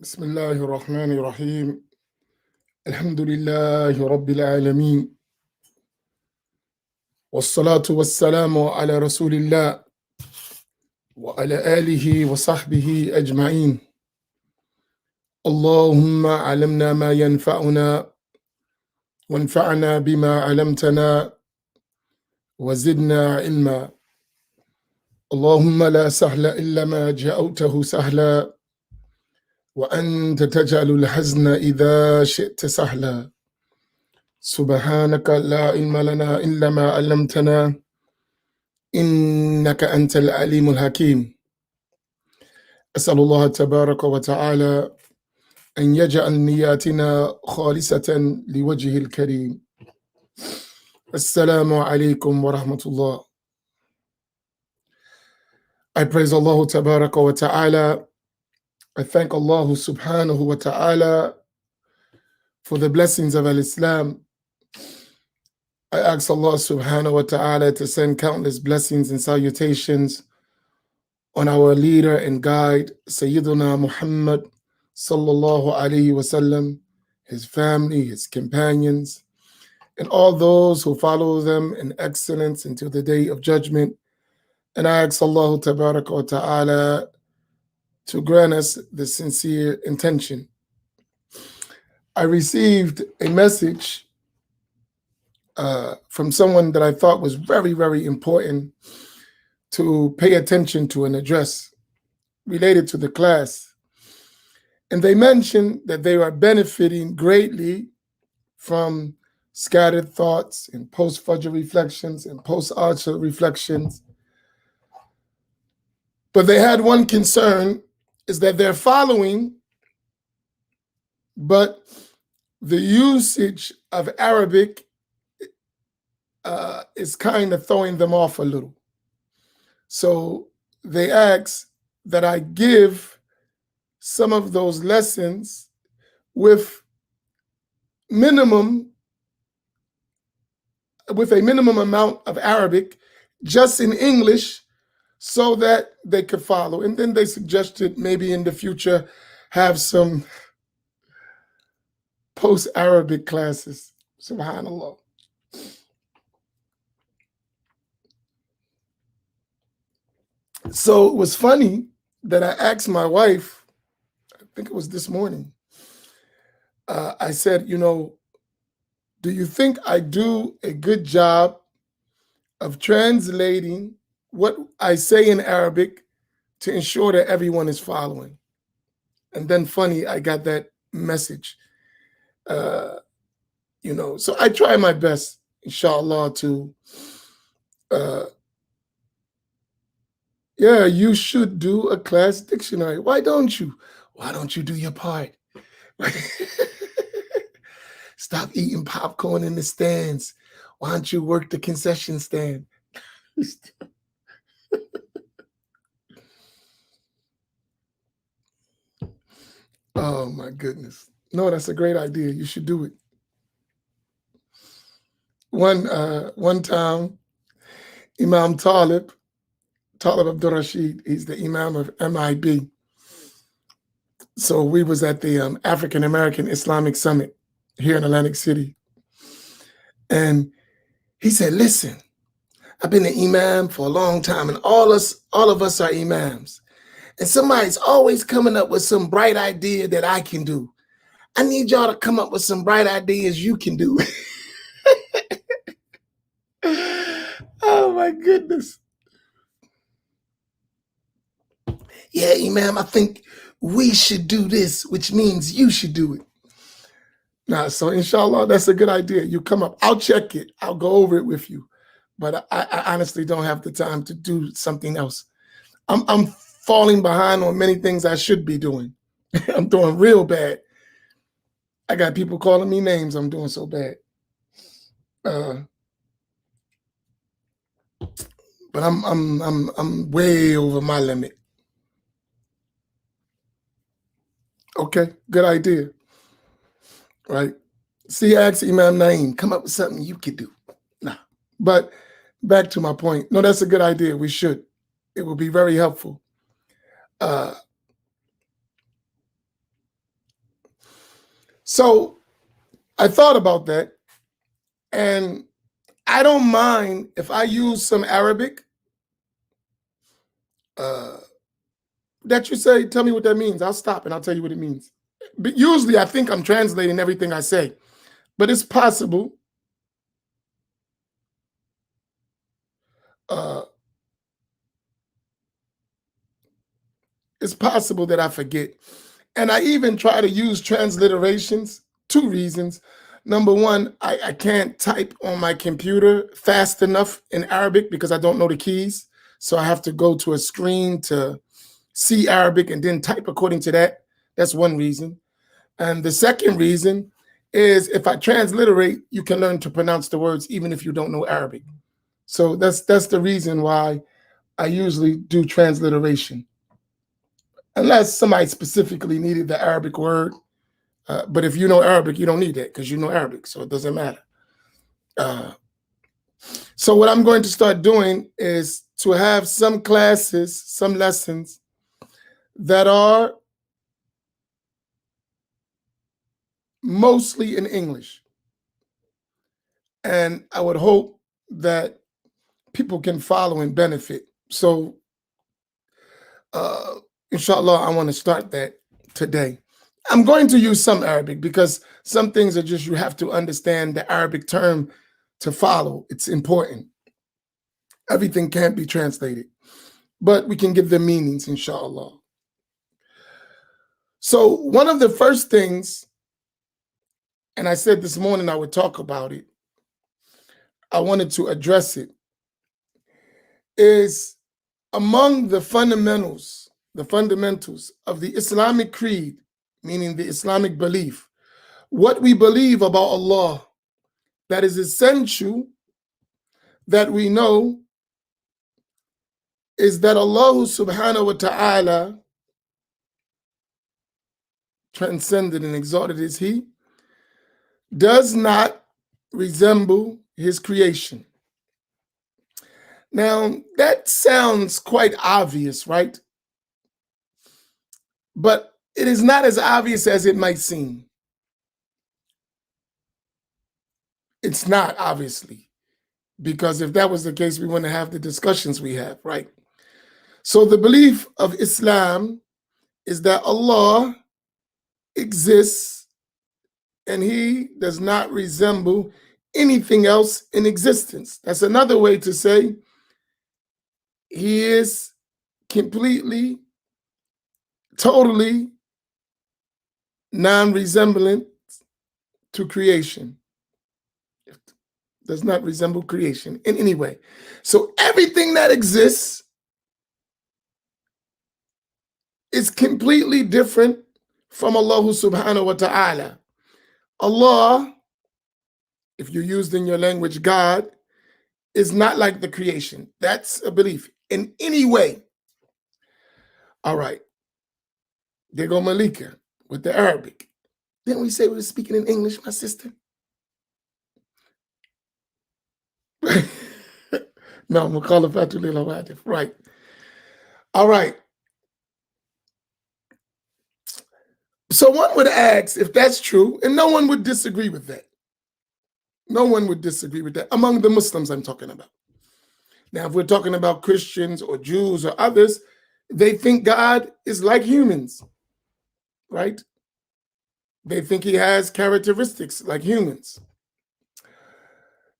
بسم الله الرحمن الرحيم. الحمد لله رب العالمين، والصلاة والسلام على رسول الله وعلى آله وصحبه أجمعين. اللهم علمنا ما ينفعنا وانفعنا بما علمتنا وزدنا علما. اللهم لا سهل إلا ما جعلته سهلا، وأنت تجعل الحزن إذا شئت سهلا. سبحانك لا علم لنا إلا ما علمتنا إنك أنت العليم الحكيم. أسأل الله تبارك وتعالى أن يجعل نياتنا خالصة لوجهه الكريم. Assalamu alaikum wa rahmatullah. I praise Allah tabaraka wa ta'ala. I thank Allah subhanahu wa ta'ala for the blessings of Al-Islam. I ask Allah subhanahu wa ta'ala to send countless blessings and salutations on our leader and guide, Sayyiduna Muhammad sallallahu alayhi wasallam, his family, his companions, and all those who follow them in excellence until the day of judgment. And I ask Allah tabaraka wa ta'ala to grant us the sincere intention. I received a message from someone that I thought was very, very important to pay attention to and address related to the class. And they mentioned that they are benefiting greatly from scattered thoughts and post-Fajr reflections and post-Asr reflections. But they had one concern, is that they're following, but the usage of Arabic is kind of throwing them off a little. So they ask that I give some of those lessons with a minimum amount of Arabic, just in English, so that they could follow. And then they suggested maybe in the future have some post-Arabic classes. Subhanallah. So it was funny that I asked my wife, I think it was this morning, I said, do you think I do a good job of translating what I say in Arabic to ensure that everyone is following? And then funny, I got that message. So I try my best, inshallah, to, you should do a class dictionary. Why don't you? Why don't you do your part? Stop eating popcorn in the stands. Why don't you work the concession stand? Oh my goodness. No, that's a great idea. You should do it. One time, Imam Talib Abdul Rashid, he's the Imam of MIB. So we was at the African American Islamic Summit here in Atlantic City. And he said, listen, I've been an imam for a long time, and all of us are imams. And somebody's always coming up with some bright idea that I can do. I need y'all to come up with some bright ideas you can do. Oh my goodness. Yeah, imam, I think we should do this, which means you should do it. Now, so inshallah, that's a good idea. You come up, I'll check it. I'll go over it with you. But I honestly don't have the time to do something else. I'm falling behind on many things I should be doing. I'm doing real bad. I got people calling me names. I'm doing so bad. But I'm way over my limit. Okay, good idea. Right? See, ask Imam Naeem, come up with something you could do. Nah. But back to my point. No, that's a good idea. We should. It will be very helpful. So I thought about that, and I don't mind if I use some Arabic uh, that you say, tell me what that means. I'll stop and I'll tell you what it means. But usually I think I'm translating everything I say, but it's possible. Uh, it's possible that I forget. And I even try to use transliterations. Two reasons. Number one, I can't type on my computer fast enough in Arabic because I don't know the keys. So I have to go to a screen to see Arabic and then type according to that. That's one reason. And the second reason is if I transliterate, you can learn to pronounce the words even if you don't know Arabic. So that's the reason why I usually do transliteration. Unless somebody specifically needed the Arabic word. But if you know Arabic, you don't need that because you know Arabic, so it doesn't matter. So what I'm going to start doing is to have some classes, some lessons that are mostly in English. And I would hope that people can follow and benefit. So inshallah, I want to start that today. I'm going to use some Arabic because some things are just you have to understand the Arabic term to follow. It's important. Everything can't be translated, but we can give them meanings, inshallah. So one of the first things, and I said this morning I would talk about it, I wanted to address it, is among the fundamentals of the Islamic creed, meaning the Islamic belief, what we believe about Allah, that is essential that we know is that Allah subhanahu wa ta'ala, transcended and exalted is He, does not resemble His creation. Now, that sounds quite obvious, right? But it is not as obvious as it might seem. It's not, obviously, because if that was the case, we wouldn't have the discussions we have, right? So the belief of Islam is that Allah exists and He does not resemble anything else in existence. That's another way to say He is completely, totally non-resemblant to creation. It does not resemble creation in any way. So everything that exists is completely different from Allah subhanahu wa ta'ala. Allah, if you used in your language, God, is not like the creation. That's a belief in any way. All right. There go Malika with the Arabic. Didn't we say we were speaking in English, my sister? No, mukhalafatu lil hawadith. Right. All right. So one would ask if that's true, and no one would disagree with that. No one would disagree with that among the Muslims I'm talking about. Now, if we're talking about Christians or Jews or others, they think God is like humans, right? They think He has characteristics like humans.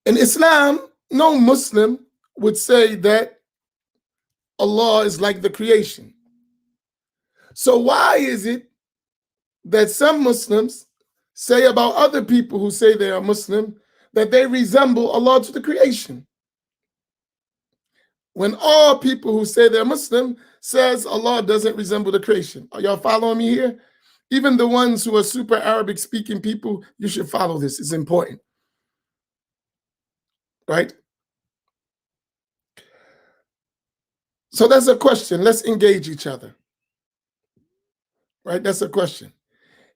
In Islam, no Muslim would say that Allah is like the creation. So why is it that some Muslims say about other people who say they are Muslim that they resemble Allah to the creation, when all people who say they're Muslim says Allah doesn't resemble the creation? Are y'all following me here? Even the ones who are super Arabic speaking people, you should follow this. It's important, right? So that's a question. Let's engage each other, right? That's a question.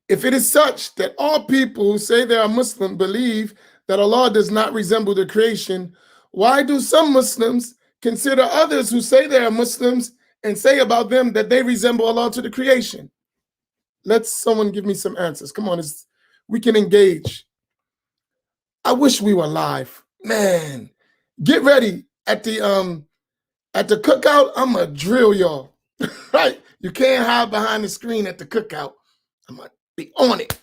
If it is such that all people who say they are Muslim believe that Allah does not resemble the creation, why do some Muslims consider others who say they are Muslims and say about them that they resemble Allah to the creation? Let someone give me some answers. Come on, we can engage. I wish we were live. Man, get ready at the cookout. I'm gonna drill y'all. Right? You can't hide behind the screen at the cookout. I'm gonna be on it.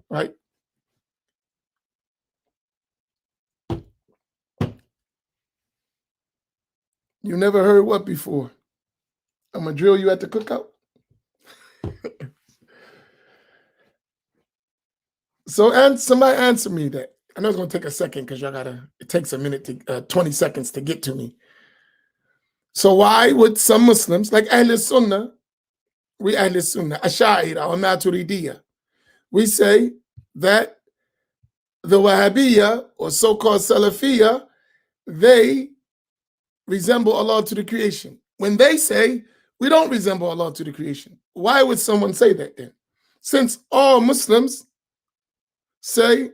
Right? You never heard what before? I'm gonna drill you at the cookout. So, and somebody answer me that. I know it's gonna take a second because y'all it takes a minute to 20 seconds to get to me. So why would some Muslims, like Ahl Sunnah, we Ahl Sunnah, Ash'ari or Maturidiyya, we say that the Wahhabiyya or so-called Salafiyya, they resemble Allah to the creation. When they say we don't resemble Allah to the creation, why would someone say that then? Since all Muslims say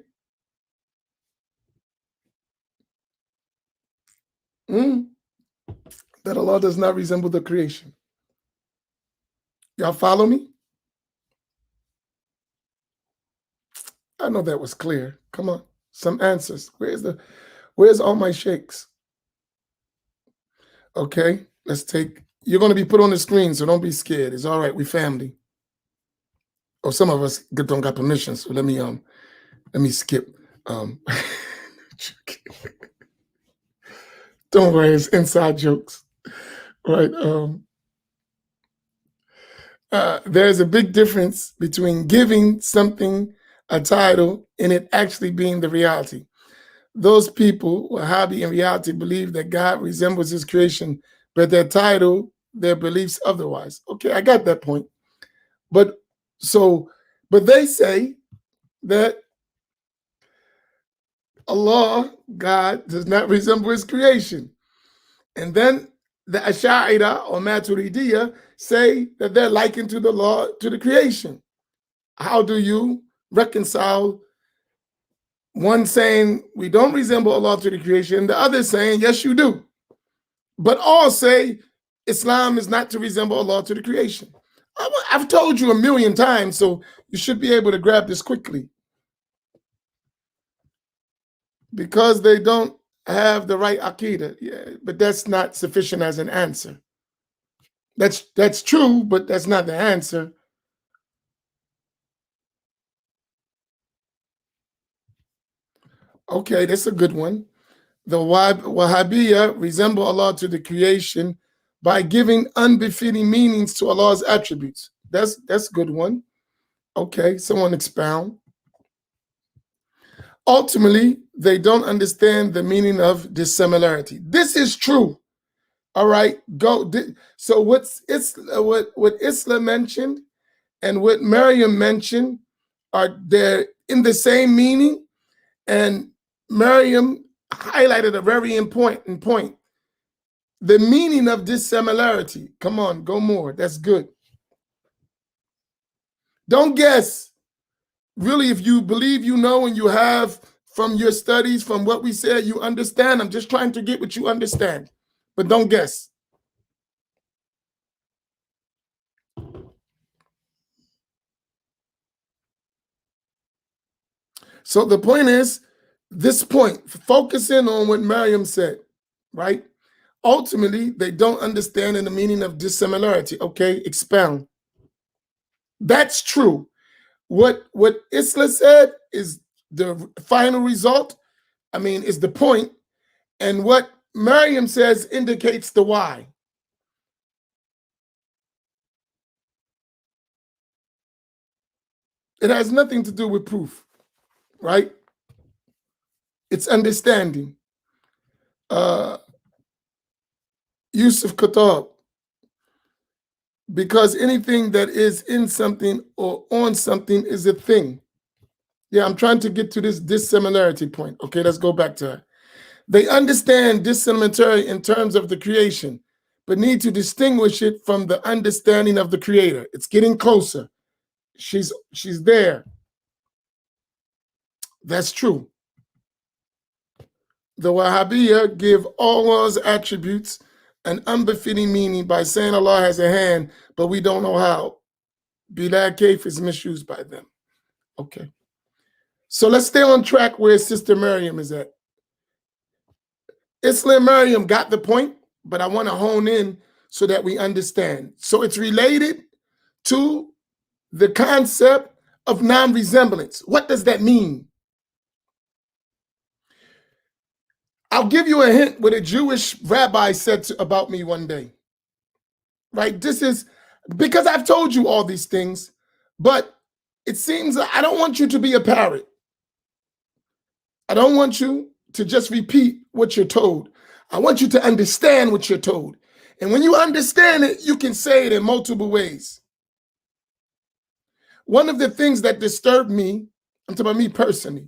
that Allah does not resemble the creation. Y'all follow me? I know that was clear. Come on, some answers. Where's all my sheikhs? Okay, let's take, you're going to be put on the screen, so don't be scared. It's all right, we family. Or some of us don't got permission, so let me skip. Don't worry, it's inside jokes, right? There's a big difference between giving something a title and it actually being the reality. Those people, Wahhabi in reality, believe that God resembles his creation, but their title, their beliefs otherwise. Okay, I got that point. But they say that Allah, God, does not resemble his creation. And then the Ash'ari or Maturidiyya say that they're likened to the law, to the creation. How do you reconcile one saying we don't resemble Allah to the creation, the other saying, yes, you do? But all say Islam is not to resemble Allah to the creation. I've told you a million times, so you should be able to grab this quickly. Because they don't have the right aqidah. Yeah, but that's not sufficient as an answer. That's true, but that's not the answer. Okay, that's a good one. The Wahhabiyya resemble Allah to the creation by giving unbefitting meanings to Allah's attributes. That's a good one. Okay, someone expound. Ultimately, they don't understand the meaning of dissimilarity. This is true. All right, go. So what Islam mentioned and what Maryam mentioned are they're in the same meaning, and Maryam highlighted a very important point. The meaning of dissimilarity. Come on, go more. That's good. Don't guess. Really, if you believe you know and you have from your studies, from what we said, you understand. I'm just trying to get what you understand. But don't guess. So the point is, this point, focusing on what Maryam said, right? Ultimately, they don't understand the meaning of dissimilarity. Okay, expound. That's true. What Isla said is the final result. I mean, is the point. And what Maryam says indicates the why. It has nothing to do with proof, right? It's understanding. Yusuf Khattab, because anything that is in something or on something is a thing. Yeah, I'm trying to get to this dissimilarity point. Okay, let's go back to her. They understand dissimilarity in terms of the creation, but need to distinguish it from the understanding of the creator. It's getting closer. She's there. That's true. The Wahhabiyya give Allah's attributes an unbefitting meaning by saying Allah has a hand, but we don't know how. Bilal Kaif is misused by them. Okay. So let's stay on track where Sister Miriam is at. Islam Miriam got the point, but I want to hone in so that we understand. So it's related to the concept of non-resemblance. What does that mean? I'll give you a hint what a Jewish rabbi said about me one day. Right? This is because I've told you all these things, but it seems I don't want you to be a parrot. I don't want you to just repeat what you're told. I want you to understand what you're told. And when you understand it, you can say it in multiple ways. One of the things that disturbed me, I'm talking about me personally,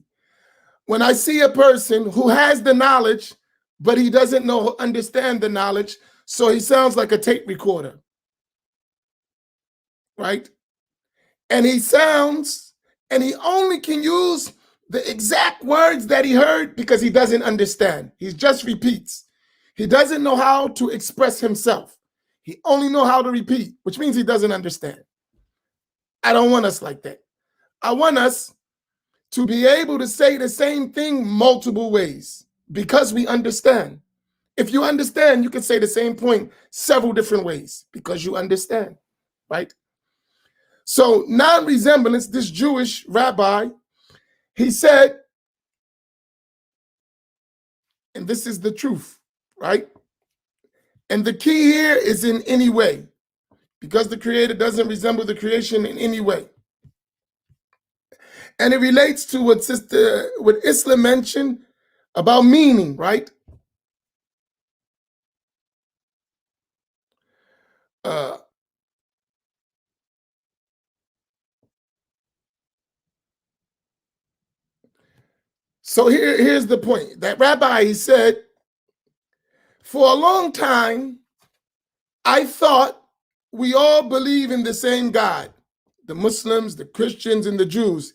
when I see a person who has the knowledge, but he doesn't understand the knowledge, so he sounds like a tape recorder, right? And he only can use the exact words that he heard because he doesn't understand. He just repeats. He doesn't know how to express himself. He only know how to repeat, which means he doesn't understand. I don't want us like that. I want us to be able to say the same thing multiple ways because we understand. If you understand, you can say the same point several different ways because you understand, right? So non-resemblance, this Jewish rabbi, he said, and this is the truth, right? And the key here is in any way, because the creator doesn't resemble the creation in any way. And it relates to what Islam mentioned about meaning, right? So here's the point. That rabbi, he said, for a long time, I thought we all believe in the same God, the Muslims, the Christians, and the Jews.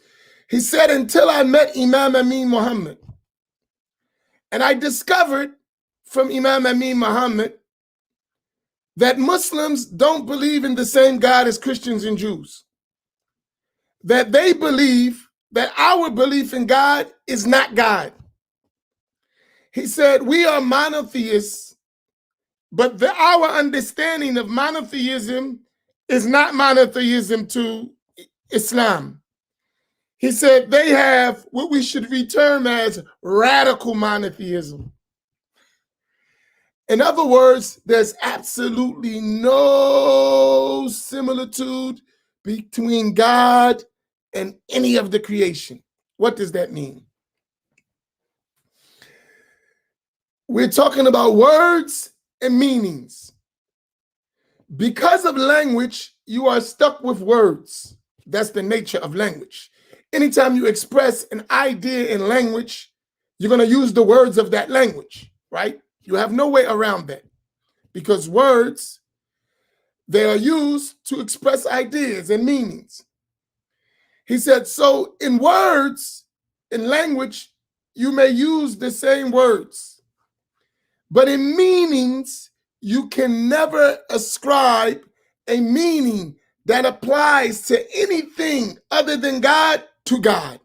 He said, until I met Imam Amin Muhammad. And I discovered from Imam Amin Muhammad that Muslims don't believe in the same God as Christians and Jews. That they believe that our belief in God is not God. He said, we are monotheists, but our understanding of monotheism is not monotheism to Islam. He said they have what we should term as radical monotheism. In other words, there's absolutely no similitude between God and any of the creation. What does that mean? We're talking about words and meanings. Because of language, you are stuck with words. That's the nature of language. Anytime you express an idea in language, you're going to use the words of that language, right? You have no way around that because words, they are used to express ideas and meanings. He said, so in words, in language, you may use the same words, but in meanings, you can never ascribe a meaning that applies to anything other than God to God.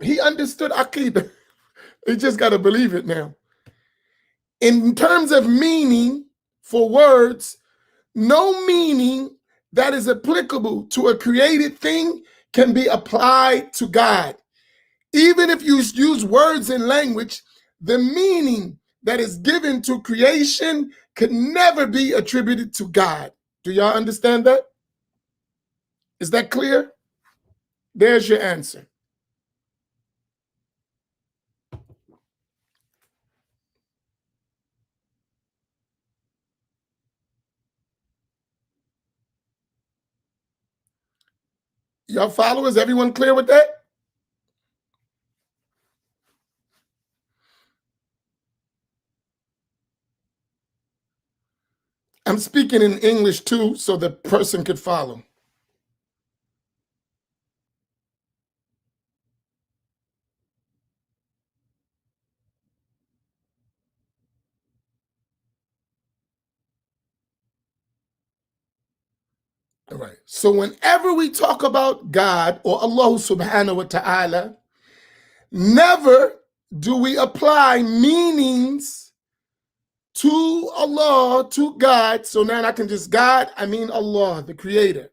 He understood Aqidah. You just got to believe it now. In terms of meaning for words, no meaning that is applicable to a created thing can be applied to God. Even if you use words in language, the meaning that is given to creation could never be attributed to God. Do y'all understand that? Is that clear? There's your answer. Y'all followers, everyone clear with that? I'm speaking in English too, so the person could follow. All right. So whenever we talk about God or Allah subhanahu wa ta'ala, never do we apply meanings to Allah, to God. So now I can just God, I mean Allah, the creator.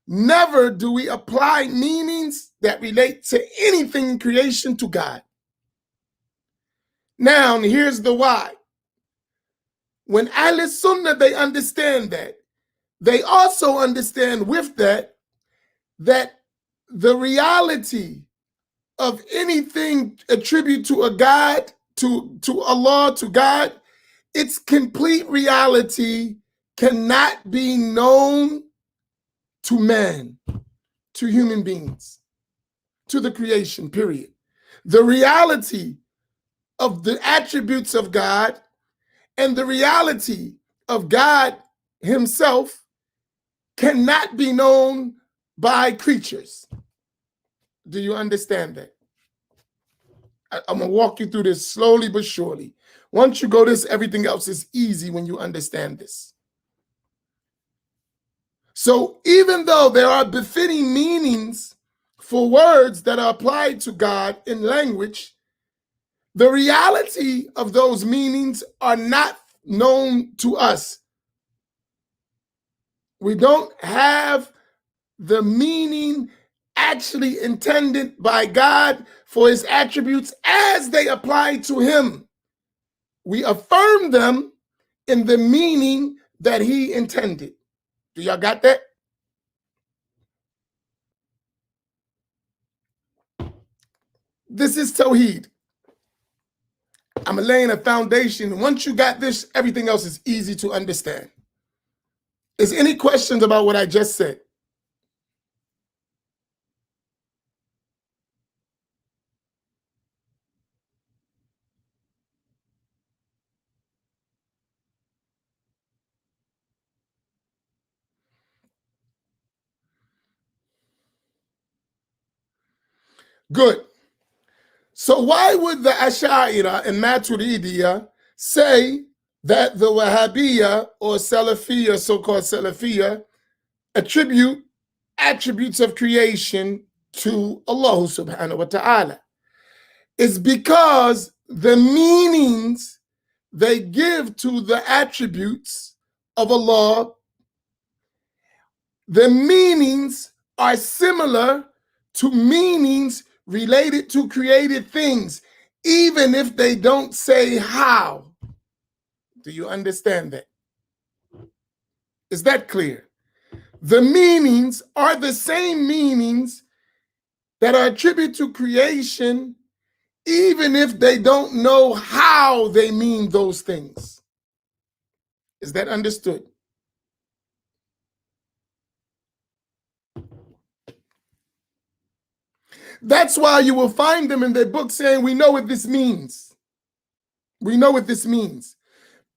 Never do we apply meanings that relate to anything in creation to God. Now, here's the why. When Ahl Sunnah, they understand that. They also understand with that the reality of anything attributed to a God, to Allah, to God, its complete reality cannot be known to man, to human beings, to the creation, period. The reality of the attributes of God and the reality of God himself cannot be known by creatures. Do you understand that? I'm going to walk you through this slowly but surely. Once you go this, everything else is easy when you understand this. So even though there are befitting meanings for words that are applied to God in language, the reality of those meanings are not known to us. We don't have the meaning actually intended by God for his attributes as they apply to him. We affirm them in the meaning that he intended. Do y'all got that? This is Tawheed. I'm laying a foundation. Once you got this, everything else is easy to understand. Is any questions about what I just said? Good. So why would the Ash'ariyah and Maturidiyah say that the Wahhabiyya or Salafiyya, so-called Salafiyya, attribute attributes of creation to Allah subhanahu wa ta'ala? It's because the meanings they give to the attributes of Allah, the meanings are similar to meanings related to created things, even if they don't say how. Do you understand that? Is that clear? The meanings are the same meanings that are attributed to creation, even if they don't know how they mean those things. Is that understood? That's why you will find them in their book saying, we know what this means. We know what this means.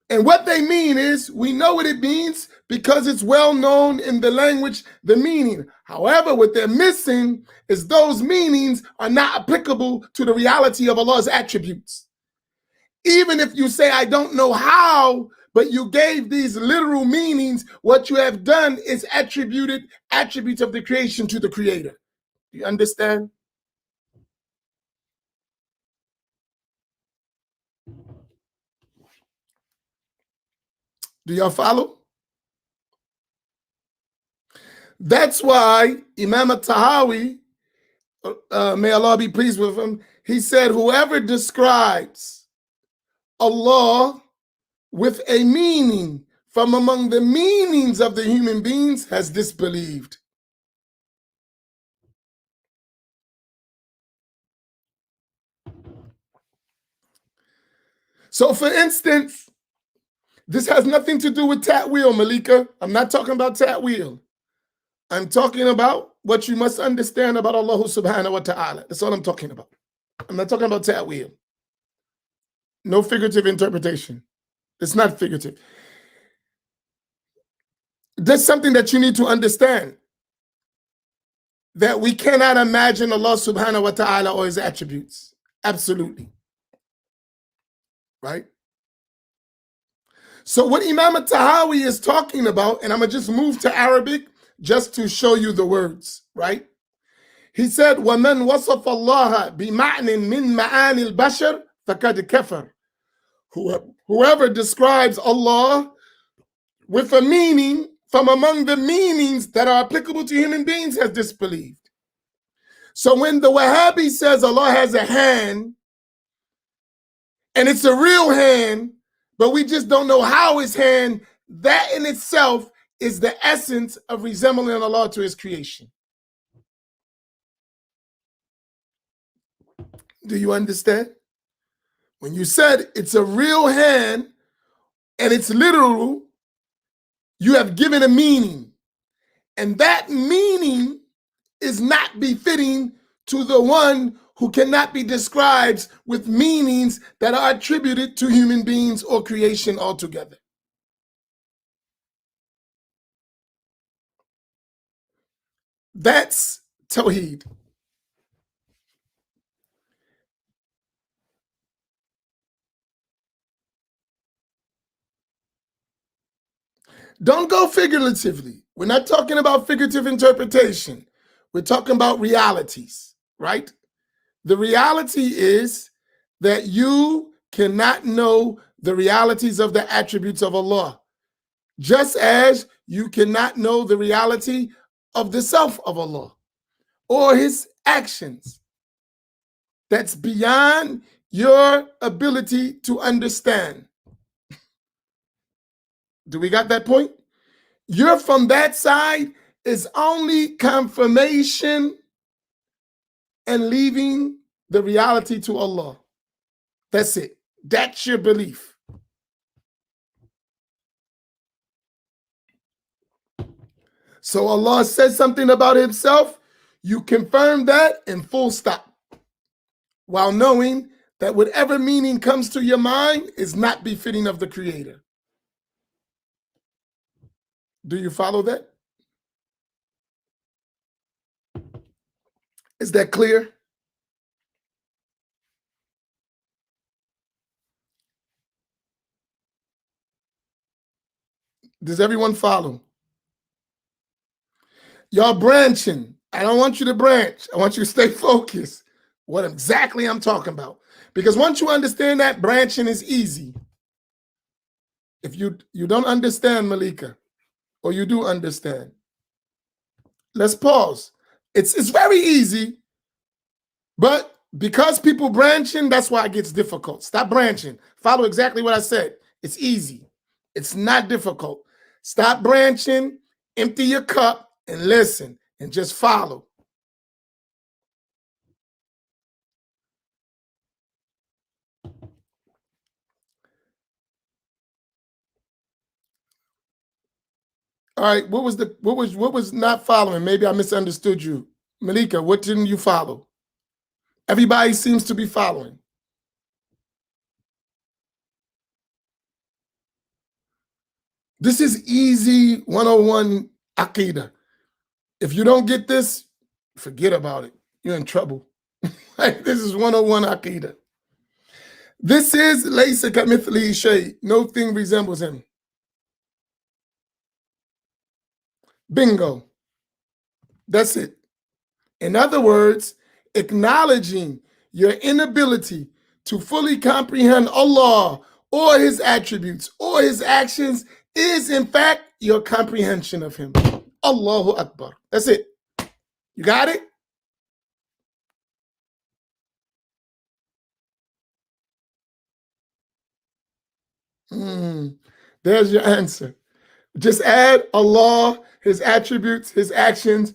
And what they mean is, we know what it means because it's well known in the language, the meaning. However, what they're missing is those meanings are not applicable to the reality of Allah's attributes. Even if you say, I don't know how, but you gave these literal meanings, what you have done is attributed attributes of the creation to the creator. Do you understand? Do y'all follow? That's why Imam al-Tahawi, may Allah be pleased with him, he said, whoever describes Allah with a meaning from among the meanings of the human beings has disbelieved. So for instance, this has nothing to do with ta'wil, Malika. I'm not talking about ta'wil. I'm talking about what you must understand about Allah subhanahu wa ta'ala. That's all I'm talking about. I'm not talking about ta'wil. No figurative interpretation. It's not figurative. That's something that you need to understand. That we cannot imagine Allah subhanahu wa ta'ala or his attributes. Absolutely. Right? So what Imam al-Tahawi is talking about, and I'm going to just move to Arabic just to show you the words, right? He said, وَمَنْ وَصَفَ اللَّهَ بِمَعْنٍ مِنْ مَعَانِ الْبَشَرِ فَقَدْ كَفَرَ. Whoever describes Allah with a meaning from among the meanings that are applicable to human beings has disbelieved. So when the Wahhabi says Allah has a hand, and it's a real hand, but we just don't know how his hand, that in itself is the essence of resembling Allah to his creation. Do you understand? When you said it's a real hand and it's literal, you have given a meaning. And that meaning is not befitting to the one who cannot be described with meanings that are attributed to human beings or creation altogether. That's Tawheed. Don't go figuratively. We're not talking about figurative interpretation. We're talking about realities, right? The reality is that you cannot know the realities of the attributes of Allah, just as you cannot know the reality of the self of Allah or his actions. That's beyond your ability to understand. Do we got that point? You're from that side is only confirmation and leaving the reality to Allah. That's it. That's your belief. So Allah says something about himself, you confirm that and full stop, while knowing that whatever meaning comes to your mind is not befitting of the Creator. Do you follow that? Is that clear? Does everyone follow? Y'all branching. I don't want you to branch. I want you to stay focused. What exactly I'm talking about. Because once you understand that, branching is easy. If you don't understand, Malika, or you do understand, let's pause. It's very easy, but because people branching, that's why it gets difficult. Stop branching. Follow exactly what I said. It's easy. It's not difficult. Stop branching, empty your cup, and listen, and just follow. All right, what was not following? Maybe I misunderstood you. Malika, what didn't you follow? Everybody seems to be following. This is easy 101 Aqidah. If you don't get this, forget about it. You're in trouble. This is 101 Aqidah. This is Laysa kamithlihi shay. No thing resembles him. Bingo. That's it. In other words, acknowledging your inability to fully comprehend Allah or his attributes or his actions is in fact your comprehension of him. Allahu Akbar. That's it. You got it? There's your answer. Just add Allah, his attributes, his actions.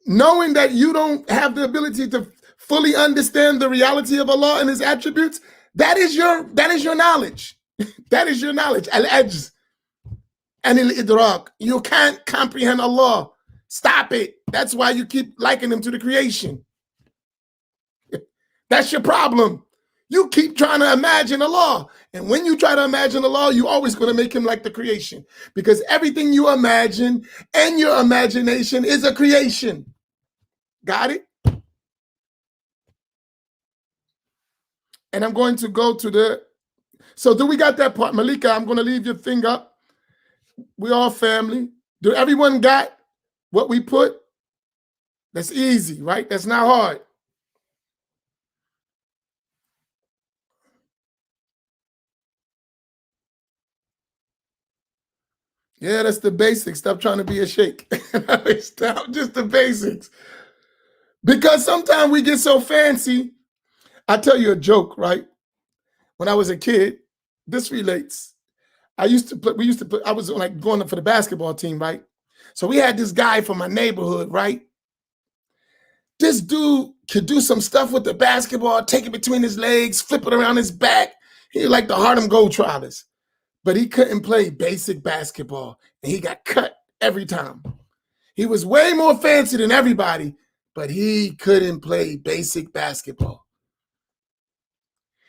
Knowing that you don't have the ability to fully understand the reality of Allah and his attributes, that is your knowledge. That is your knowledge. Al-ajz and al-idrak. You can't comprehend Allah. Stop it. That's why you keep likening him to the creation. That's your problem. You keep trying to imagine Allah. And when you try to imagine Allah, you're always going to make him like the creation. Because everything you imagine and your imagination is a creation. Got it? And I'm going to go to the... So do we got that part? Malika, I'm going to leave your thing up. We all family. Do everyone got what we put? That's easy, right? That's not hard. Yeah, that's the basics. Stop trying to be a sheikh. Stop, just the basics. Because sometimes we get so fancy. I'll tell you a joke, right? When I was a kid, this relates. I was like going up for the basketball team, right? So we had this guy from my neighborhood, right? This dude could do some stuff with the basketball, take it between his legs, flip it around his back. He was like the Harlem Globetrotters. But he couldn't play basic basketball, and he got cut every time. He was way more fancy than everybody, but he couldn't play basic basketball.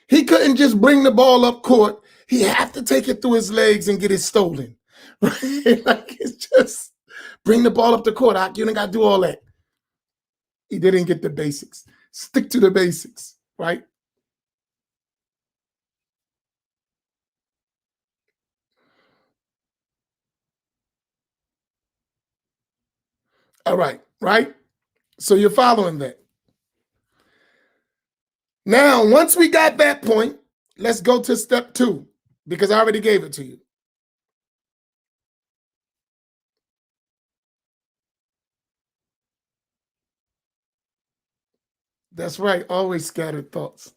He couldn't just bring the ball up court. He had to take it through his legs and get it stolen. Right? Like, it's just bring the ball up the court. You don't got to do all that. He didn't get the basics. Stick to the basics, right? All right, right? So you're following that. Now, once we got that point, let's go to step 2, because I already gave it to you. That's right, always scattered thoughts.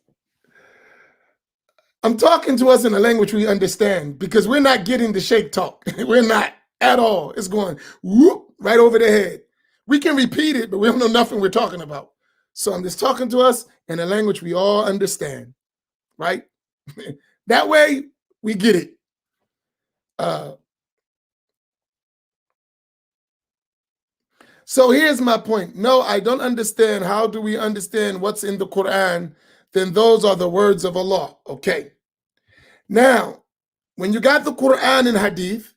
I'm talking to us in a language we understand, because we're not getting the shake talk. We're not at all. It's going whoop right over the head. We can repeat it, but we don't know nothing we're talking about. So I'm just talking to us in a language we all understand, right? That way we get it. So here's my point. No, I don't understand. How do we understand what's in the Quran? Then those are the words of Allah. Okay. Now, when you got the Quran and Hadith,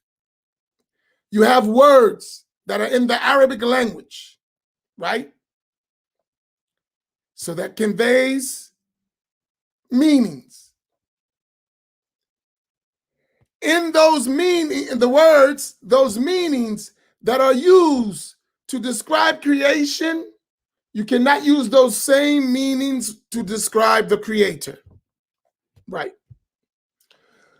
you have words that are in the Arabic language, right? So that conveys meanings. In those those meanings that are used to describe creation, you cannot use those same meanings to describe the creator. Right.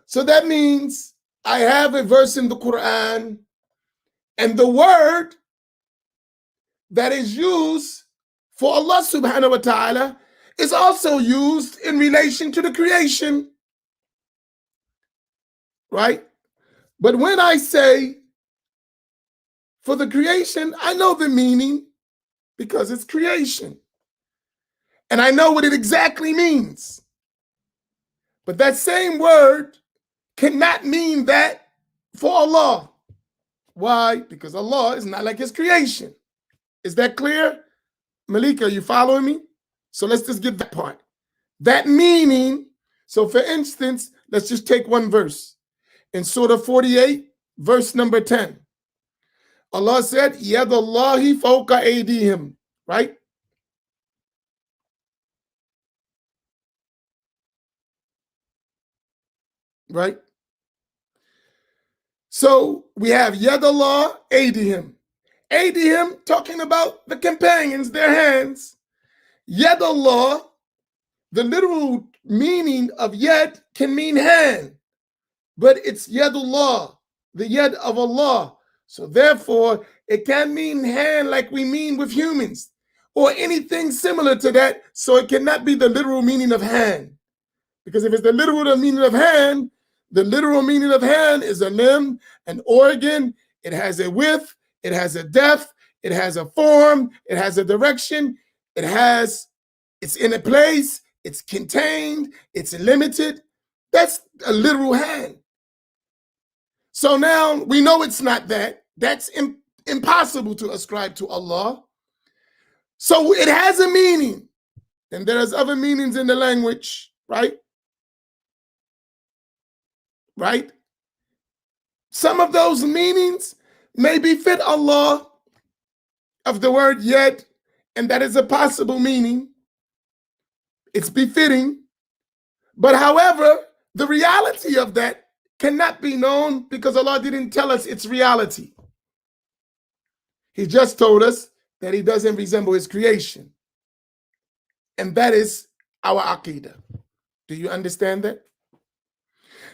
So that means I have a verse in the Quran, and the word that is used for Allah subhanahu wa ta'ala is also used in relation to the creation. Right? But when I say for the creation, I know the meaning because it's creation. And I know what it exactly means. But that same word cannot mean that for Allah. Why? Because Allah is not like his creation. Is that clear? Malika, are you following me? So let's just get that part. That meaning, so for instance, let's just take one verse. In Surah 48, verse number 10. Allah said, Yadallahi fawqa aydihim, right? Right? So we have Yadallah, Aydihim. Aydihim talking about the companions, their hands. Yadallah, the literal meaning of Yad can mean hand, but it's Yadullah, the Yad of Allah. So therefore, it can mean hand like we mean with humans, or anything similar to that, so it cannot be the literal meaning of hand. Because if it's the literal meaning of hand, the literal meaning of hand is a limb, an organ, it has a width, it has a depth, it has a form, it has a direction, it's in a place, it's contained, it's limited. That's a literal hand. So now we know it's not that. That's impossible to ascribe to Allah. So it has a meaning. And there's other meanings in the language, right? Right? Some of those meanings may befit Allah of the word yet, and that is a possible meaning. It's befitting. But however, the reality of that cannot be known because Allah didn't tell us its reality. He just told us that he doesn't resemble his creation. And that is our aqidah. Do you understand that?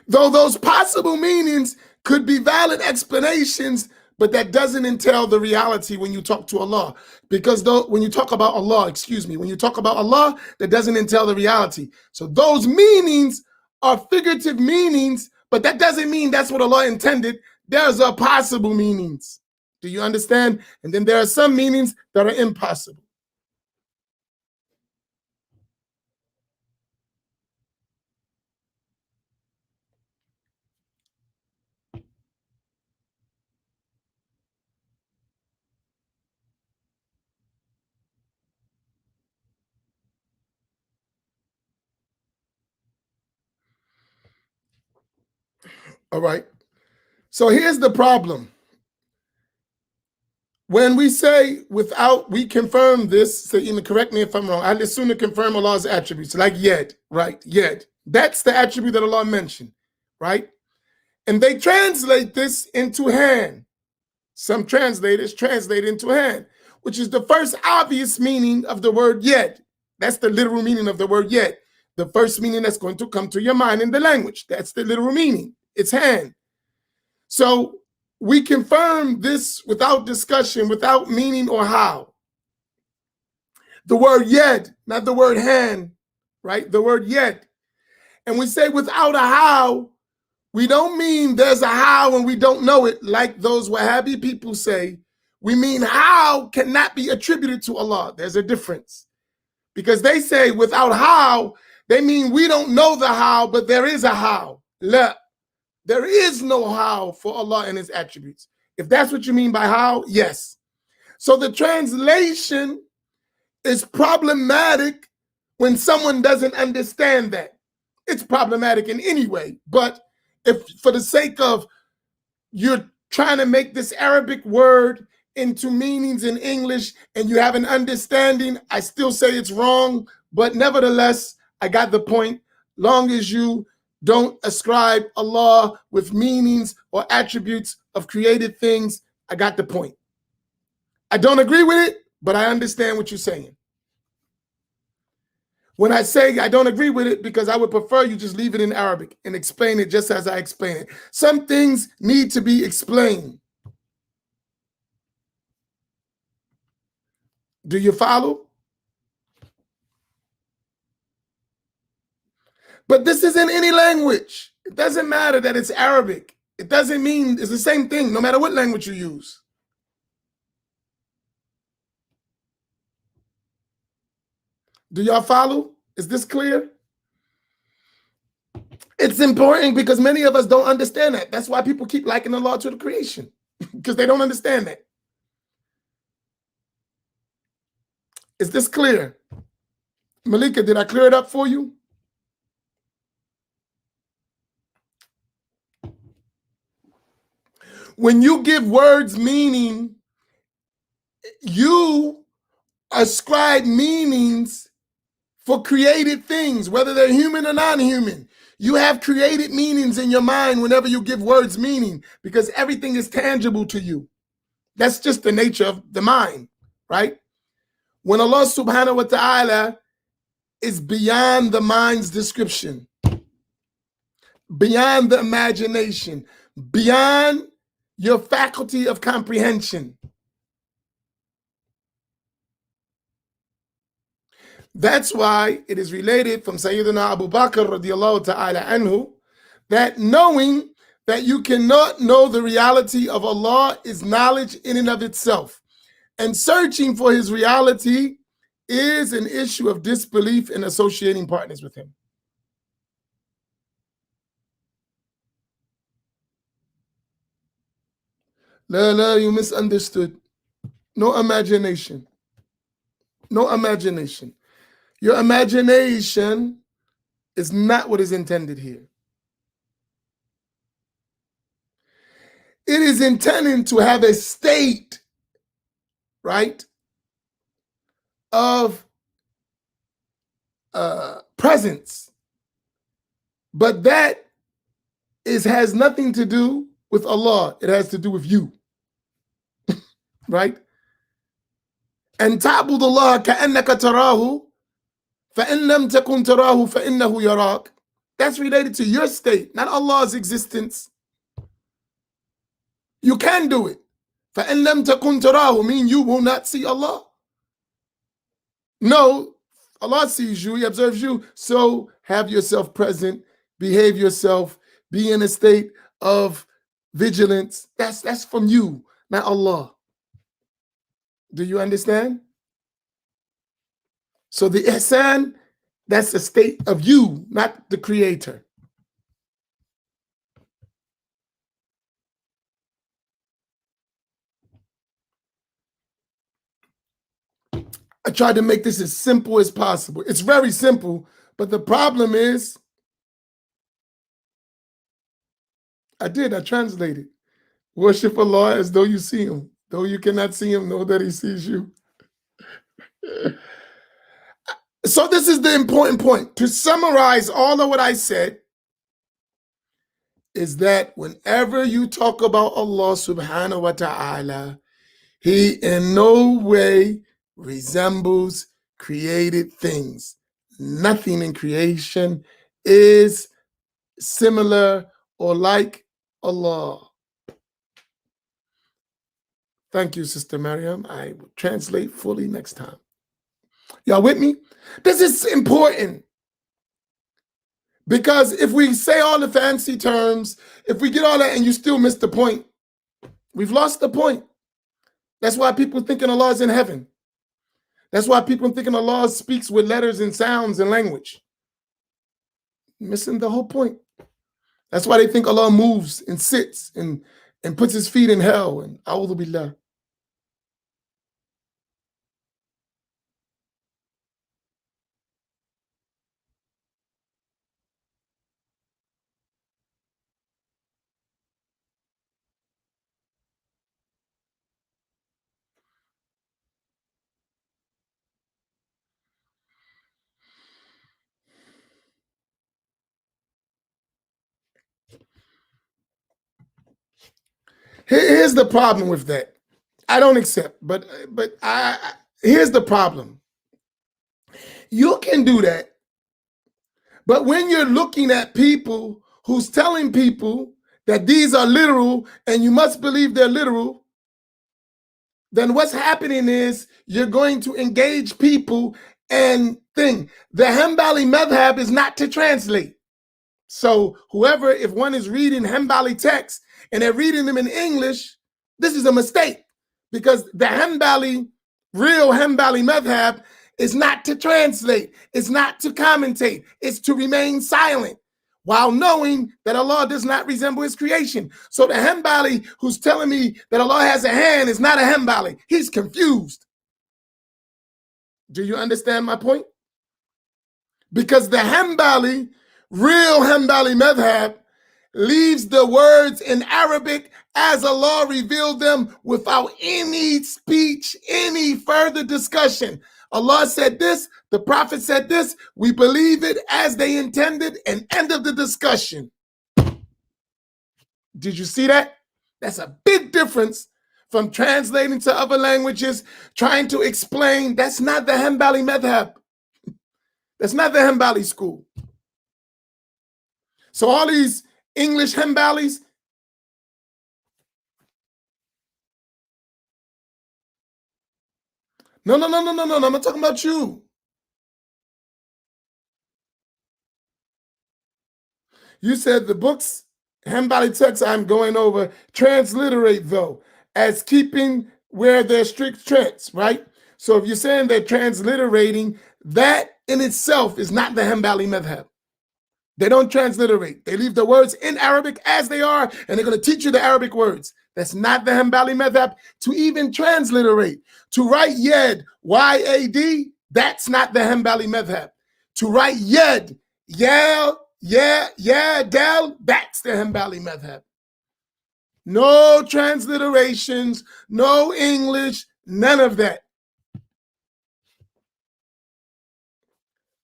Though those possible meanings could be valid explanations, but that doesn't entail the reality when you talk to Allah. Because when you talk about Allah, when you talk about Allah, that doesn't entail the reality. So those meanings are figurative meanings, but that doesn't mean that's what Allah intended. There's a possible meanings. Do you understand? And then there are some meanings that are impossible. All right. So here's the problem. When we say without, we confirm this, so you can correct me if I'm wrong. I assume to confirm Allah's attributes, like yet, right? Yet. That's the attribute that Allah mentioned, right? And they translate this into hand. Some translators translate into hand, which is the first obvious meaning of the word yet. That's the literal meaning of the word yet. The first meaning that's going to come to your mind in the language. That's the literal meaning. It's hand. So we confirm this without discussion, without meaning or how. The word yet, not the word hand, right? The word yet. And we say without a how, we don't mean there's a how and we don't know it, like those Wahhabi people say. We mean how cannot be attributed to Allah. There's a difference. Because they say without how, they mean we don't know the how, but there is a how. La. There is no how for Allah and his attributes. If that's what you mean by how, yes. So the translation is problematic when someone doesn't understand that. It's problematic in any way. But if for the sake of you're trying to make this Arabic word into meanings in English and you have an understanding, I still say it's wrong. But nevertheless, I got the point. Long as you don't ascribe Allah with meanings or attributes of created things, I got the point. I don't agree with it, but I understand what you're saying. When I say I don't agree with it, because I would prefer you just leave it in Arabic and explain it just as I explain it. Some things need to be explained. Do you follow? But this is in any language. It doesn't matter that it's Arabic. It doesn't mean it's the same thing, no matter what language you use. Do y'all follow? Is this clear? It's important because many of us don't understand that. That's why people keep liking the law to the creation, because they don't understand that. Is this clear? Malika, did I clear it up for you? When you give words meaning, you ascribe meanings for created things, whether they're human or non-human. You have created meanings in your mind whenever you give words meaning, because everything is tangible to you. That's just the nature of the mind, right? When Allah subhanahu wa ta'ala is beyond the mind's description, beyond the imagination, beyond your faculty of comprehension. That's why it is related from Sayyidina Abu Bakr radiallahu ta'ala anhu that knowing that you cannot know the reality of Allah is knowledge in and of itself. And searching for his reality is an issue of disbelief in associating partners with him. La, you misunderstood. No imagination. No imagination. Your imagination is not what is intended here. It is intended to have a state, right, of presence. But that has nothing to do with Allah. It has to do with you, right? أن تعبد الله كأنك تراه فإن لم تكن تراه فإنه يراك. That's related to your state, not Allah's existence. You can do it. فإن لم تكن تراه mean you will not see Allah. No, Allah sees you, He observes you. So have yourself present, behave yourself, be in a state of vigilance. That's from you, not Allah. Do you understand? So the ihsan, that's a state of you, not the creator. I tried to make this as simple as possible. It's very simple, but the problem is, I translated. Worship Allah as though you see Him. Though you cannot see Him, know that He sees you. So this is the important point. To summarize all of what I said, is that whenever you talk about Allah subhanahu wa ta'ala, He in no way resembles created things. Nothing in creation is similar or like Allah. Thank you, Sister Maryam. I will translate fully next time. Y'all with me? This is important. Because if we say all the fancy terms, if we get all that and you still miss the point, we've lost the point. That's why people thinking Allah is in heaven. That's why people thinking Allah speaks with letters and sounds and language. Missing the whole point. That's why they think Allah moves and sits and puts His feet in hell and a'udhu billah. Here's the problem with that. I don't accept, but here's the problem. You can do that, but when you're looking at people who's telling people that these are literal and you must believe they're literal, then what's happening is you're going to engage people and think the Hanbali madhab is not to translate. So whoever, if one is reading Hanbali texts and they're reading them in English, this is a mistake, because the real Hanbali madhab is not to translate, it's not to commentate, it's to remain silent while knowing that Allah does not resemble His creation. So the Hanbali who's telling me that Allah has a hand is not a Hanbali. He's confused. Do you understand my point? Because the real Hanbali madhab, leaves the words in Arabic as Allah revealed them without any speech, any further discussion. Allah said this, the Prophet said this, we believe it as they intended, and end of the discussion. Did you see that? That's a big difference from translating to other languages, trying to explain. That's not the Hanbali madhab. That's not the Hanbali school. So all these English Hanbalis, no, I'm not talking about you. You said the books, Hanbali texts I'm going over, transliterate though, as keeping where they're strict trends, right? So if you're saying they're transliterating, that in itself is not the Hanbali madhab. They don't transliterate. They leave the words in Arabic as they are, and they're going to teach you the Arabic words. That's not the Hanbali madhab to even transliterate. To write yed, Y-A-D, that's not the Hanbali madhab. To write yed, yell, del, that's the Hanbali madhab. No transliterations, no English, none of that.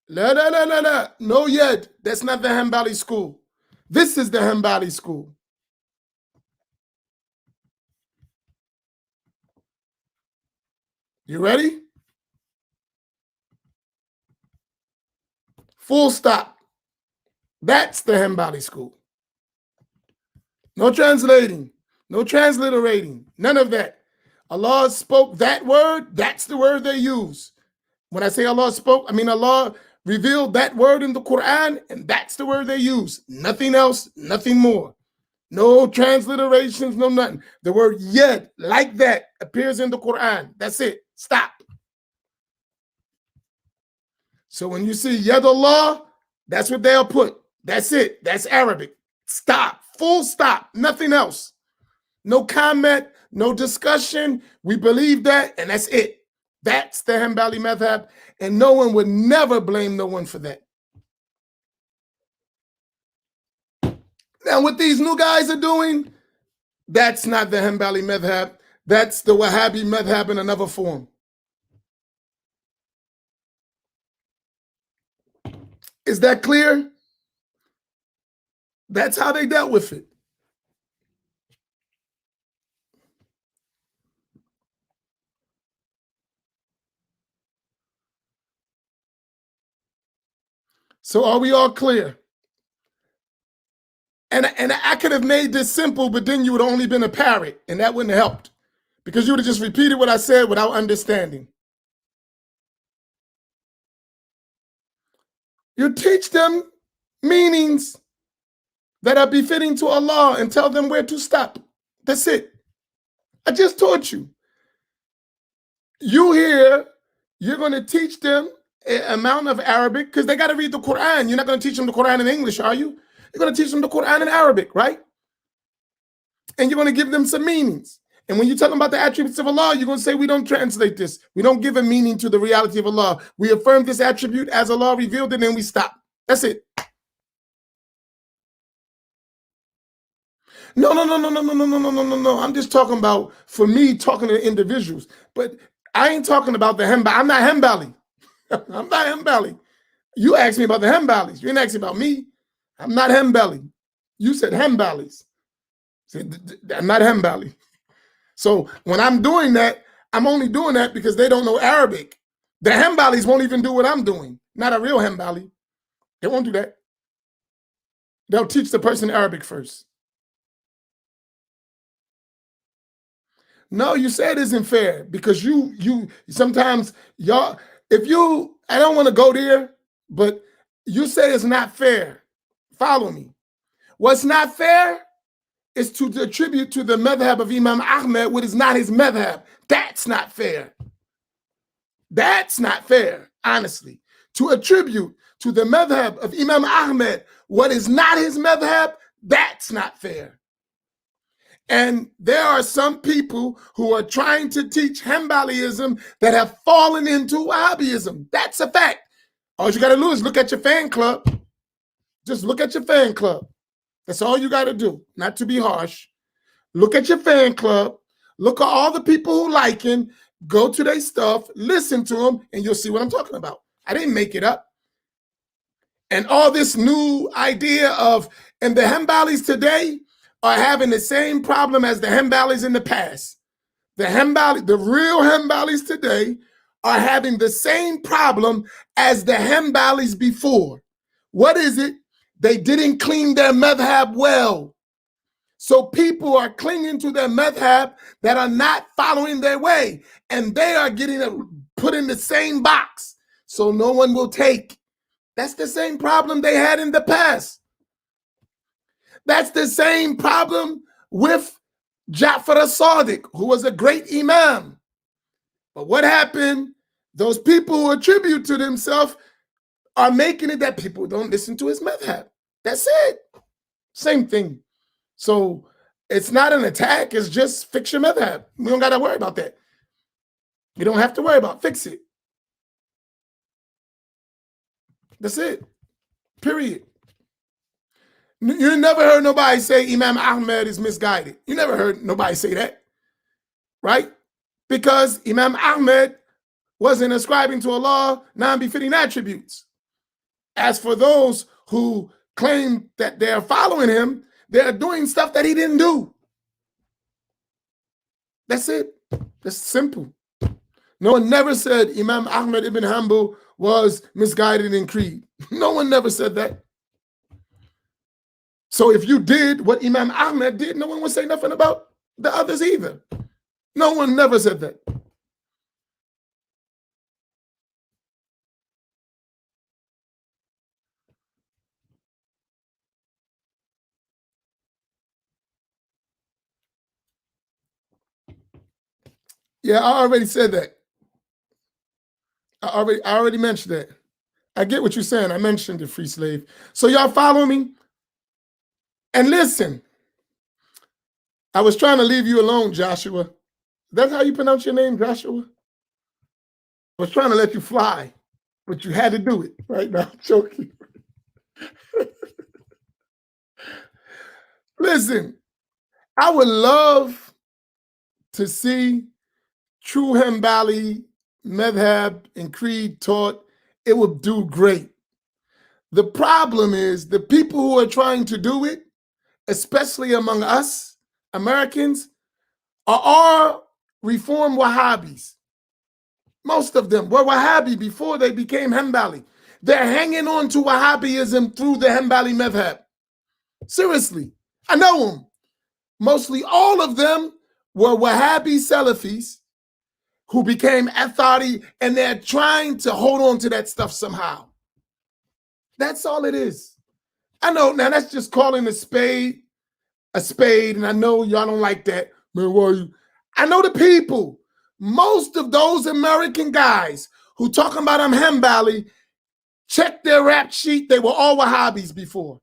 La. No yet. That's not the Hanbali school. This is the Hanbali school. You ready? Full stop. That's the Hanbali school. No translating, no transliterating, none of that. Allah spoke that word, that's the word they use. When I say Allah spoke, I mean Allah revealed that word in the Quran, and that's the word they use. Nothing else, nothing more. No transliterations, no nothing. The word yad, like that, appears in the Quran. That's it. Stop. So when you see yad Allah, that's what they'll put. That's it. That's Arabic. Stop. Full stop. Nothing else. No comment, no discussion. We believe that, and that's it. That's the Hanbali madhab, and no one would never blame no one for that. Now, what these new guys are doing, that's not the Hanbali madhab. That's the Wahhabi madhab in another form. Is that clear? That's how they dealt with it. So are we all clear? And I could have made this simple, but then you would have only been a parrot, and that wouldn't have helped, because you would have just repeated what I said without understanding. You teach them meanings that are befitting to Allah and tell them where to stop. That's it. I just taught you. You here, you're going to teach them an amount of Arabic, because they got to read the Quran. You're not going to teach them the Quran in English, are you? You're going to teach them the Quran in Arabic, right? And you're going to give them some meanings. And when you tell them about the attributes of Allah, you're going to say, we don't translate this. We don't give a meaning to the reality of Allah. We affirm this attribute as Allah revealed it, and we stop. That's it. No. I'm just talking about, for me, talking to individuals. But I ain't talking about the Hanbali. I'm not Hanbali. I'm not Hanbali. You asked me about the Hanbalis. You didn't ask me about me. I'm not Hanbali. You said Hanbalis. I'm not Hanbali. So when I'm doing that, I'm only doing that because they don't know Arabic. The Hanbalis won't even do what I'm doing. Not a real Hanbali. They won't do that. They'll teach the person Arabic first. No, you said it isn't fair, because you sometimes y'all, I don't want to go there, but you say it's not fair. Follow me. What's not fair is to attribute to the madhab of Imam Ahmed what is not his madhab. That's not fair. That's not fair, honestly. To attribute to the madhab of Imam Ahmed what is not his madhab, that's not fair. And there are some people who are trying to teach Hanbaliism that have fallen into Wahhabism. That's a fact. All you got to do is look at your fan club. Just look at your fan club. That's all you got to do, not to be harsh. Look at your fan club. Look at all the people who like him. Go to their stuff, listen to them, and you'll see what I'm talking about. I didn't make it up. And all this new idea of, and the Hanbalis today are having the same problem as the Hanbalis in the past. The real Hanbalis today are having the same problem as the Hanbalis before. What is it? They didn't clean their madhab well. So people are clinging to their madhab that are not following their way, and they are getting put in the same box, so no one will take. That's the same problem they had in the past. That's the same problem with Ja'far as-Sadiq, who was a great imam. But what happened? Those people who attribute to themselves are making it that people don't listen to his madhab. That's it. Same thing. So it's not an attack. It's just fix your madhab. We don't got to worry about that. You don't have to worry about it. Fix it. That's it. Period. You never heard nobody say Imam Ahmed is misguided. You never heard nobody say that, right? Because Imam Ahmed wasn't ascribing to Allah non-befitting attributes. As for those who claim that they're following him, they're doing stuff that he didn't do. That's it. That's simple. No one never said Imam Ahmed ibn Hanbal was misguided in creed. No one never said that. So if you did what Imam Ahmed did, no one would say nothing about the others either. No one never said that. Yeah, I already said that. I already mentioned that. I get what you're saying. I mentioned the free slave. So y'all follow me? And listen, I was trying to leave you alone, Joshua. That's how you pronounce your name, Joshua? I was trying to let you fly, but you had to do it. Right now, I'm joking. Listen, I would love to see true Hanbali, Madhab, and Creed taught. It would do great. The problem is the people who are trying to do it, especially among us Americans, are all Reform Wahhabis. Most of them were Wahhabi before they became Hanbali. They're hanging on to Wahhabism through the Hanbali Madhab. Seriously, I know them. Mostly all of them were Wahhabi Salafis who became Athari, and they're trying to hold on to that stuff somehow. That's all it is. I know, now that's just calling a spade, and I know y'all don't like that. Man, why are you? I know the people. Most of those American guys who talking about I'm Hanbali, check their rap sheet. They were all Wahhabis before.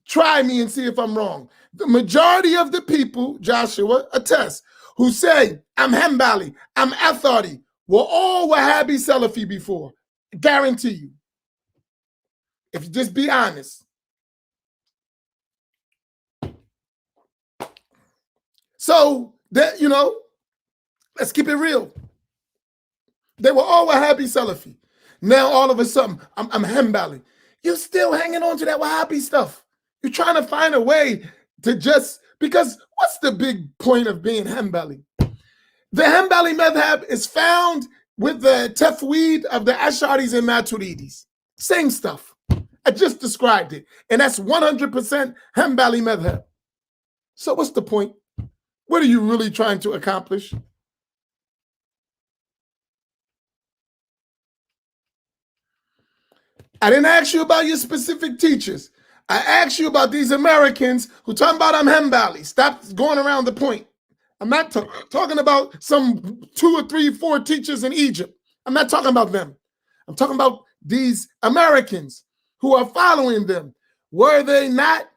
Try me and see if I'm wrong. The majority of the people, Joshua, attest, who say, I'm Hanbali, I'm Athari, were all Wahhabi Salafi before. Guarantee you. If you just be honest. So, that, let's keep it real. They were all Wahhabi Salafi. Now, all of a sudden, I'm Hanbali. You're still hanging on to that Wahhabi stuff. You're trying to find a way to just, because what's the big point of being Hanbali? The Hanbali madhab is found with the tafweed of the Asharis and Maturidis. Same stuff. I just described it. And that's 100% Hanbali madhab. So what's the point? What are you really trying to accomplish? I didn't ask you about your specific teachers. I asked you about these Americans who talking about I'm Hanbali. Stop going around the point. I'm not talking about some 2 or 3, 4 teachers in Egypt. I'm not talking about them. I'm talking about these Americans who are following them. Were they not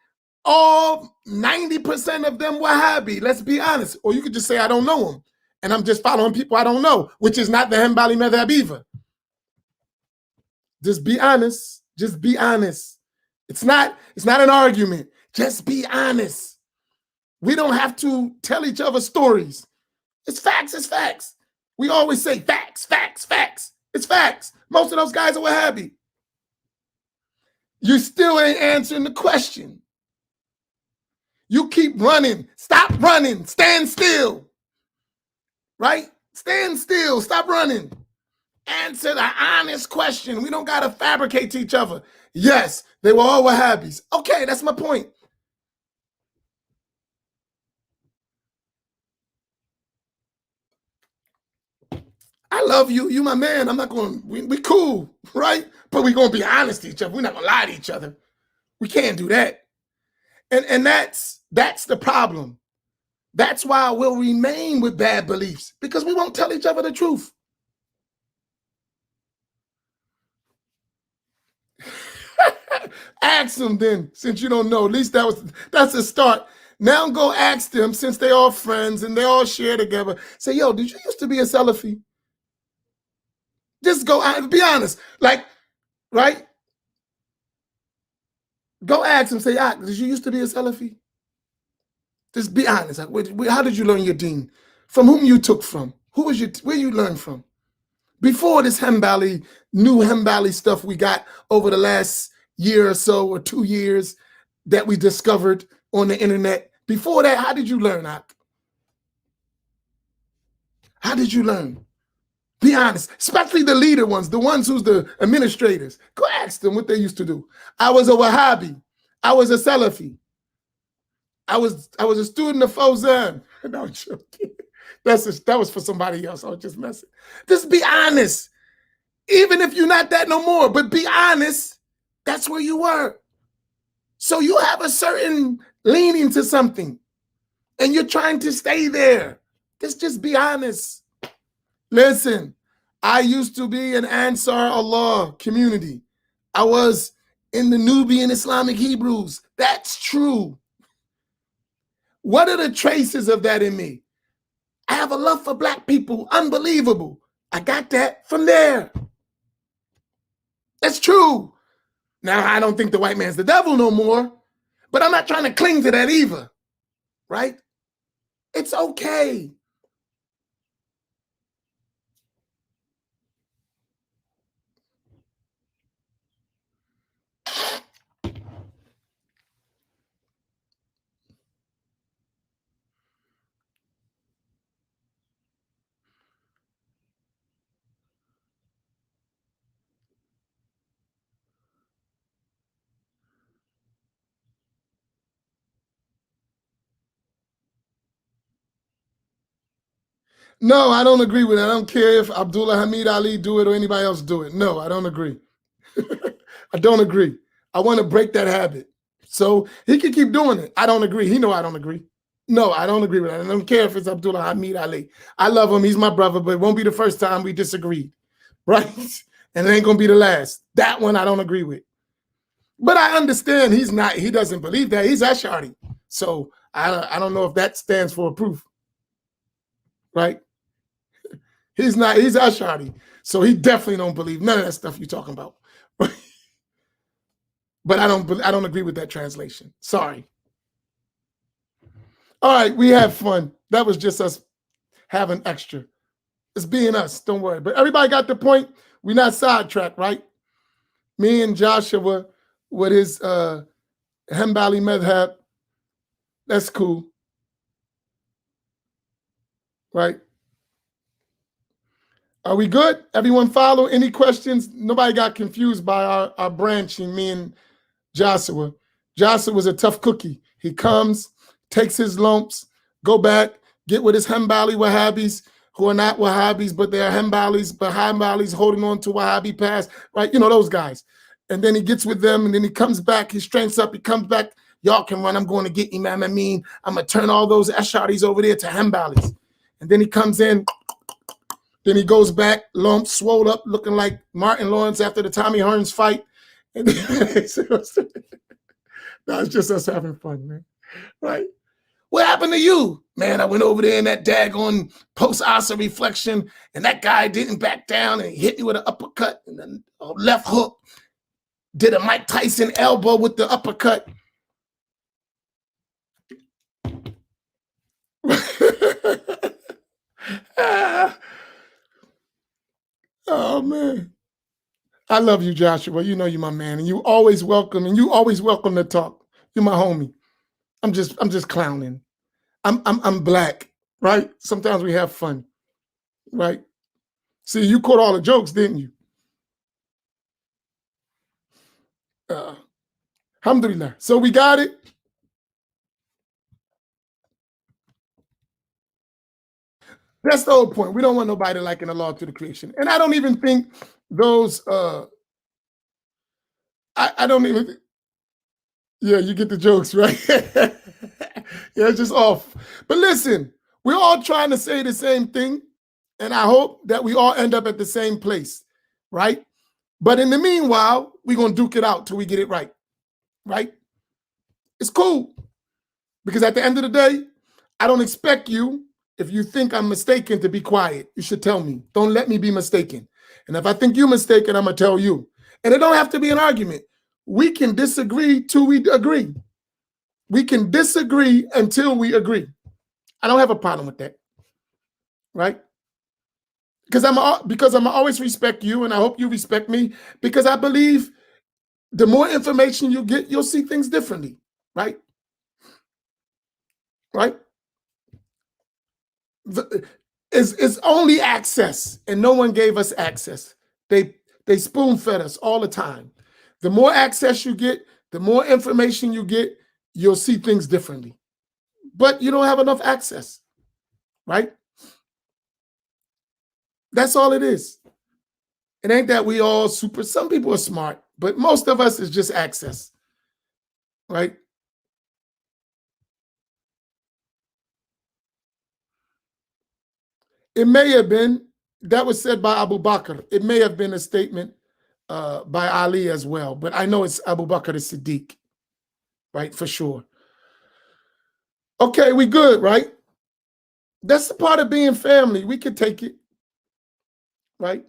all 90% of them Wahhabi? Let's be honest. Or you could just say, I don't know them. And I'm just following people I don't know, which is not the Hanbali madhab either. Just be honest. Just be honest. It's not an argument. Just be honest. We don't have to tell each other stories. It's facts, it's facts. We always say facts, facts, facts. It's facts. Most of those guys are Wahhabi. You still ain't answering the question. You keep running. Stop running. Stand still. Right? Stand still. Stop running. Answer the honest question. We don't got to fabricate to each other. Yes, they were all Wahhabis. Okay, that's my point. I love you. You my man. I'm not going to, we cool, right? But we're going to be honest to each other. We're not going to lie to each other. We can't do that. And that's the problem. That's why we'll remain with bad beliefs, because we won't tell each other the truth. Ask them then, since you don't know. At least that's a start. Now go ask them, since they all friends and they all share together. Say, yo, did you used to be a Salafi? Just go, be honest. Like, right? Go ask them, say, did you used to be a Salafi? Just be honest. Like, how did you learn your deen? From whom you took from? Where you learned from? Before this new Hanbali stuff we got over the last year or so, or 2 years, that we discovered on the internet. Before that, how did you learn, Ak? How did you learn? Be honest, especially the leader ones, the ones who's the administrators. Go ask them what they used to do. I was a Wahhabi. I was a Salafi. I was a student of Fawzan. No, I'm joking. That was for somebody else. I was just messing. Just be honest. Even if you're not that no more, but be honest. That's where you were. So you have a certain leaning to something and you're trying to stay there. Just be honest. Listen, I used to be an Ansar Allah community. I was in the Nubian Islamic Hebrews. That's true. What are the traces of that in me? I have a love for black people. Unbelievable. I got that from there. That's true. Now, I don't think the white man's the devil no more, but I'm not trying to cling to that either, right? It's okay. No, I don't agree with it. I don't care if Abdullah Hamid Ali do it or anybody else do it. No, I don't agree. I don't agree. I want to break that habit. So he can keep doing it. I don't agree. He know I don't agree. No, I don't agree with that. I don't care if it's Abdullah Hamid Ali. I love him. He's my brother, but it won't be the first time we disagreed, right? And it ain't going to be the last. That one I don't agree with. But I understand he doesn't believe that. He's Ash'ari. So I don't know if that stands for a proof, right? He's Ash'ari. So he definitely don't believe none of that stuff you're talking about. But I don't agree with that translation. Sorry. All right, we had fun. That was just us having extra. It's being us. Don't worry. But everybody got the point. We're not sidetracked, right? Me and Joshua with his Hanbali Madhab. That's cool. Right? Are we good? Everyone follow? Any questions? Nobody got confused by our branching, me and Joshua. Joshua was a tough cookie. He comes, takes his lumps, go back, get with his Hanbali Wahhabis who are not Wahhabis, but they are Hanbalis, but Hanbalis holding on to Wahhabi past, right? You know, those guys. And then he gets with them, and then he comes back, he strengthens up, he comes back. Y'all can run. I'm going to get Imam Amin. I'm going to turn all those Ash'aris over there to Hanbalis. And then he comes in, then he goes back, lump, swole up, looking like Martin Lawrence after the Tommy Hearns fight. And it's just us having fun, man. Right? What happened to you? Man, I went over there in that daggone post-Asr reflection, and that guy didn't back down and hit me with an uppercut and then a left hook. Did a Mike Tyson elbow with the uppercut. Oh, man. I love you, Joshua. You know you're my man, and you always welcome, to talk. You're my homie. I'm just clowning. I'm black, right? Sometimes we have fun, right? See, you caught all the jokes, didn't you? Alhamdulillah. So we got it. That's the whole point. We don't want nobody liking the law to the creation. And I don't even think those I don't even yeah, you get the jokes, right? Yeah, it's just off. But listen, we're all trying to say the same thing, and I hope that we all end up at the same place, right? But in the meanwhile, we're gonna duke it out till we get it right, right? It's cool. Because at the end of the day, I don't expect you, if you think I'm mistaken, to be quiet. You should tell me. Don't let me be mistaken. And if I think you're mistaken, I'm going to tell you. And it don't have to be an argument. We can disagree till we agree. We can disagree until we agree. I don't have a problem with that. Right? Because I'm always respect you, and I hope you respect me, because I believe the more information you get, you'll see things differently. Right? Right? It's only access, and no one gave us access. They spoon fed us all the time. The more access you get, the more information you get, you'll see things differently. But you don't have enough access, right? That's all it is. It ain't that we all super, some people are smart, but most of us is just access, right? It may have been, that was said by Abu Bakr. It may have been a statement by Ali as well, but I know it's Abu Bakr as-Siddiq, right, for sure. Okay, we good, right? That's the part of being family. We can take it, right?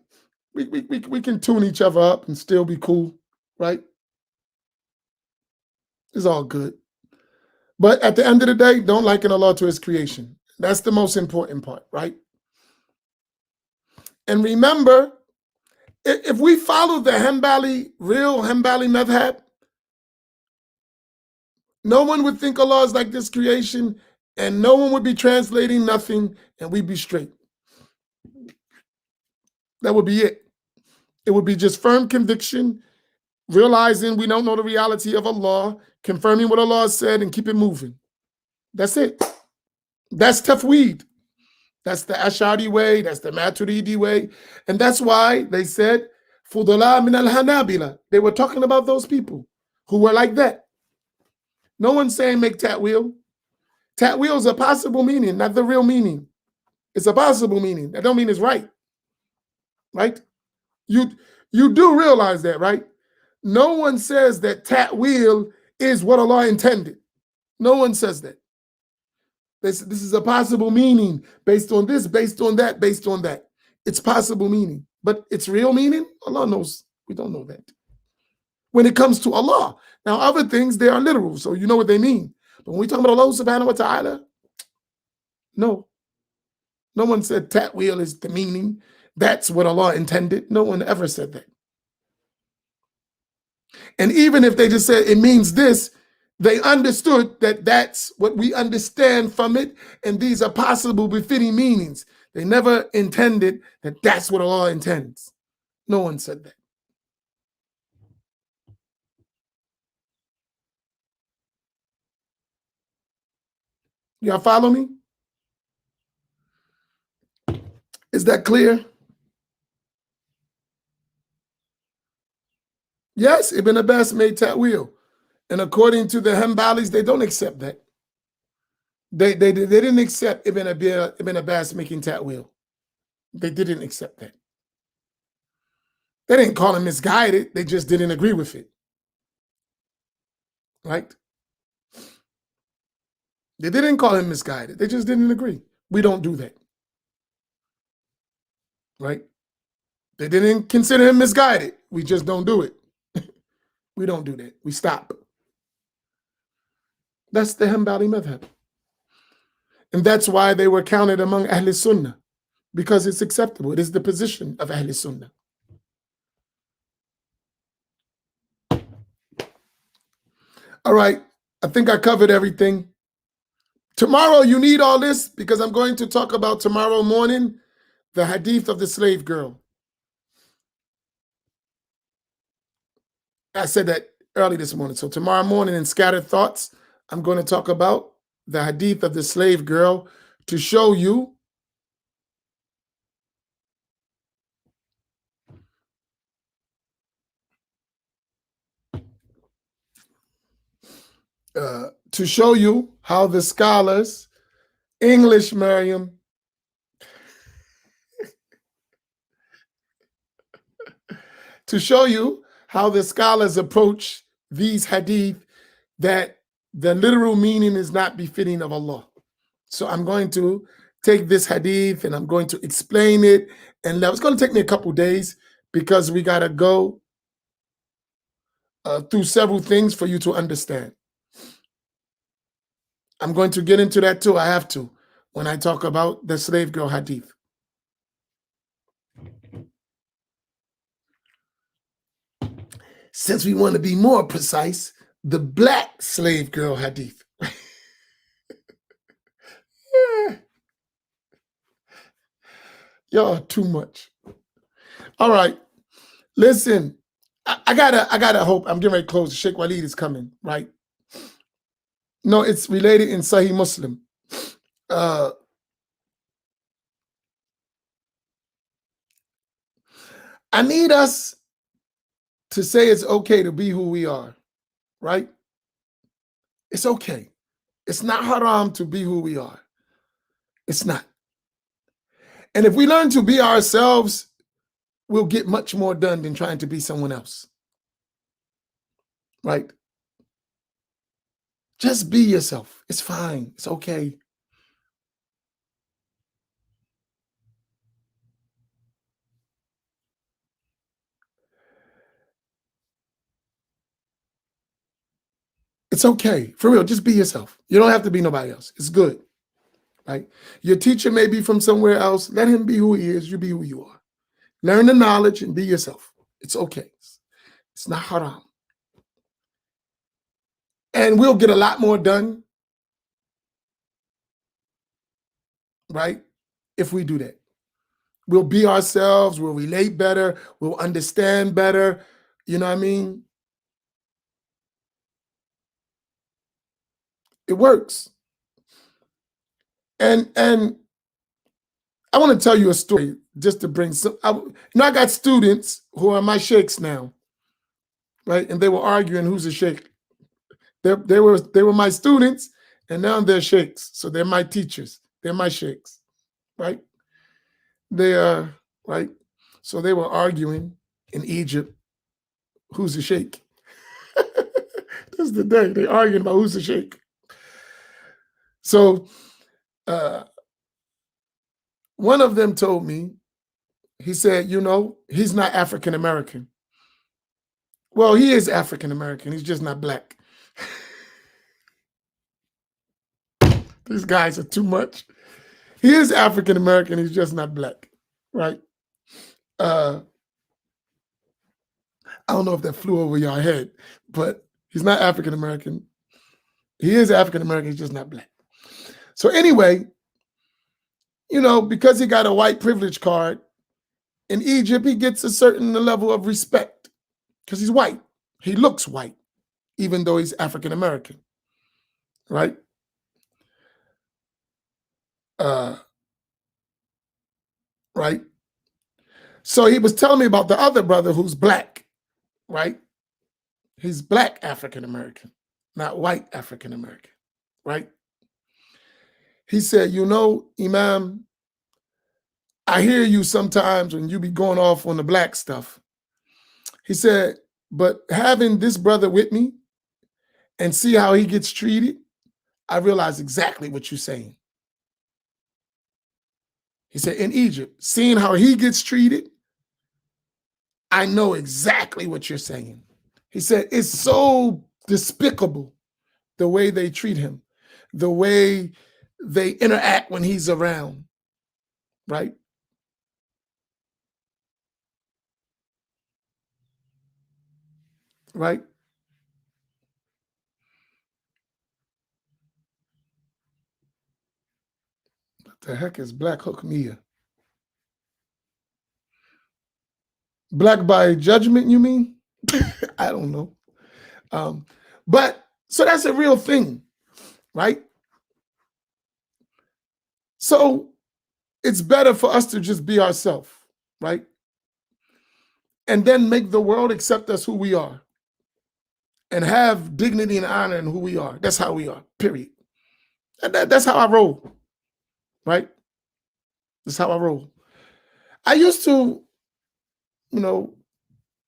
We can tune each other up and still be cool, right? It's all good. But at the end of the day, don't liken Allah to his creation. That's the most important part, right? And remember, if we follow the real Hanbali madhab, no one would think Allah is like this creation, and no one would be translating nothing, and we'd be straight. That would be it. It would be just firm conviction, realizing we don't know the reality of Allah, confirming what Allah said, and keep it moving. That's it. That's tafweed. That's the Ash'ari way. That's the Maturidi way. And that's why they said, Fudala min al-Hanabila. They were talking about those people who were like that. No one's saying make ta'wil. Ta'wil is a possible meaning, not the real meaning. It's a possible meaning. That don't mean it's right. Right? You do realize that, right? No one says that ta'wil is what Allah intended. No one says that. This is a possible meaning based on this, based on that, based on that. It's possible meaning. But its real meaning, Allah knows. We don't know that. When it comes to Allah. Now, other things, they are literal, so you know what they mean. But when we talk about Allah subhanahu wa ta'ala, no. No one said ta'wil is the meaning. That's what Allah intended. No one ever said that. And even if they just said it means this, they understood that that's what we understand from it, and these are possible befitting meanings. They never intended that that's what Allah intends. No one said that. Y'all follow me? Is that clear? Yes, Ibn Abbas made ta'wil. And according to the Hanbalis, they don't accept that. They didn't accept Ibn Abbas making ta'wil. They didn't accept that. They didn't call him misguided. They just didn't agree with it. Right? They didn't call him misguided. They just didn't agree. We don't do that. Right? They didn't consider him misguided. We just don't do it. We don't do that. We stop. That's the Hanbali madhab. And that's why they were counted among Ahl Sunnah, because it's acceptable. It is the position of Ahl Sunnah. All right. I think I covered everything. Tomorrow you need all this because I'm going to talk about tomorrow morning the hadith of the slave girl. I said that early this morning. So tomorrow morning in Scattered Thoughts, I'm going to talk about the hadith of the slave girl to show you how the scholars, English Merriam, to show you how the scholars approach these hadith that the literal meaning is not befitting of Allah. So I'm going to take this hadith and I'm going to explain it. And it's going to take me a couple days because we got to go through several things for you to understand. I'm going to get into that too. I have to when I talk about the slave girl hadith. Since we want to be more precise, the black slave girl hadith. Y'all are too much. All right. Listen, I gotta hope. I'm getting ready to close. Sheikh Walid is coming, right? No, it's related in Sahih Muslim. Uh, I need us to say it's okay to be who we are, right? It's okay. It's not haram to be who we are. It's not. And if we learn to be ourselves, we'll get much more done than trying to be someone else, right? Just be yourself. It's fine. It's okay. It's okay. For real, just be yourself. You don't have to be nobody else. It's good, right? Your teacher may be from somewhere else. Let him be who he is. You be who you are. Learn the knowledge and be yourself. It's okay. It's not haram. And we'll get a lot more done, right? If we do that. We'll be ourselves. We'll relate better. We'll understand better. You know what I mean? It works. And I want to tell you a story just to bring some. I got students who are my sheikhs now, right? And they were arguing who's a sheikh. They were my students, and now they're sheikhs. So they're my teachers. They're my sheikhs, right? They are right. So they were arguing in Egypt who's a sheikh. This is the day they're arguing about who's a sheikh. So one of them told me, he said, he's not African American. Well, he is African American. He's just not black. These guys are too much. He is African American. He's just not black, right? I don't know if that flew over your head, but he's not African American. He is African American. He's just not black. So anyway, because he got a white privilege card, in Egypt, he gets a certain level of respect because he's white. He looks white, even though he's African American, right? Right? So he was telling me about the other brother who's black, right? He's black African American, not white African American, right? He said, Imam, I hear you sometimes when you be going off on the black stuff. He said, but having this brother with me and see how he gets treated, I realize exactly what you're saying. He said, in Egypt, seeing how he gets treated, I know exactly what you're saying. He said, it's so despicable the way they treat him, the way they interact when he's around, right? Right? What the heck is Black Hook Mia? Black by judgment, you mean? I don't know. But so that's a real thing, right? So it's better for us to just be ourselves, right? And then make the world accept us who we are and have dignity and honor in who we are. That's how we are, period. And that's how I roll, right? That's how I roll. I used to,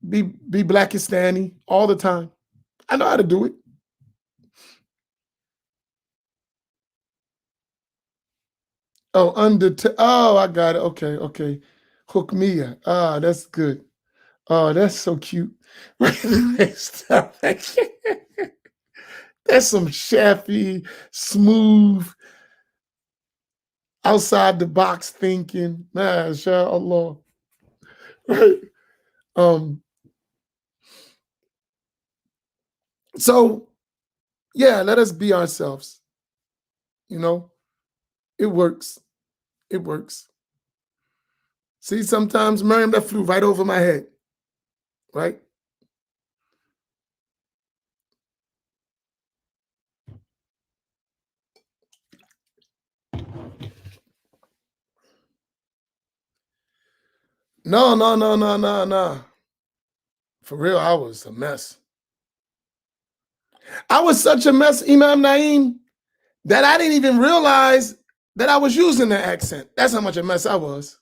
be Blackistani all the time. I know how to do it. Oh, I got it. Okay. Hook Mia. Ah, that's good. Oh, that's so cute. Stop. That's some Shafi, smooth, outside the box thinking. MashaAllah. Right. So yeah, let us be ourselves. It works. It works. See, sometimes, Miriam, that flew right over my head, right? No, no, no, no, no, no. For real, I was a mess. I was such a mess, Imam Naeem, that I didn't even realize that I was using the accent. That's how much a mess I was.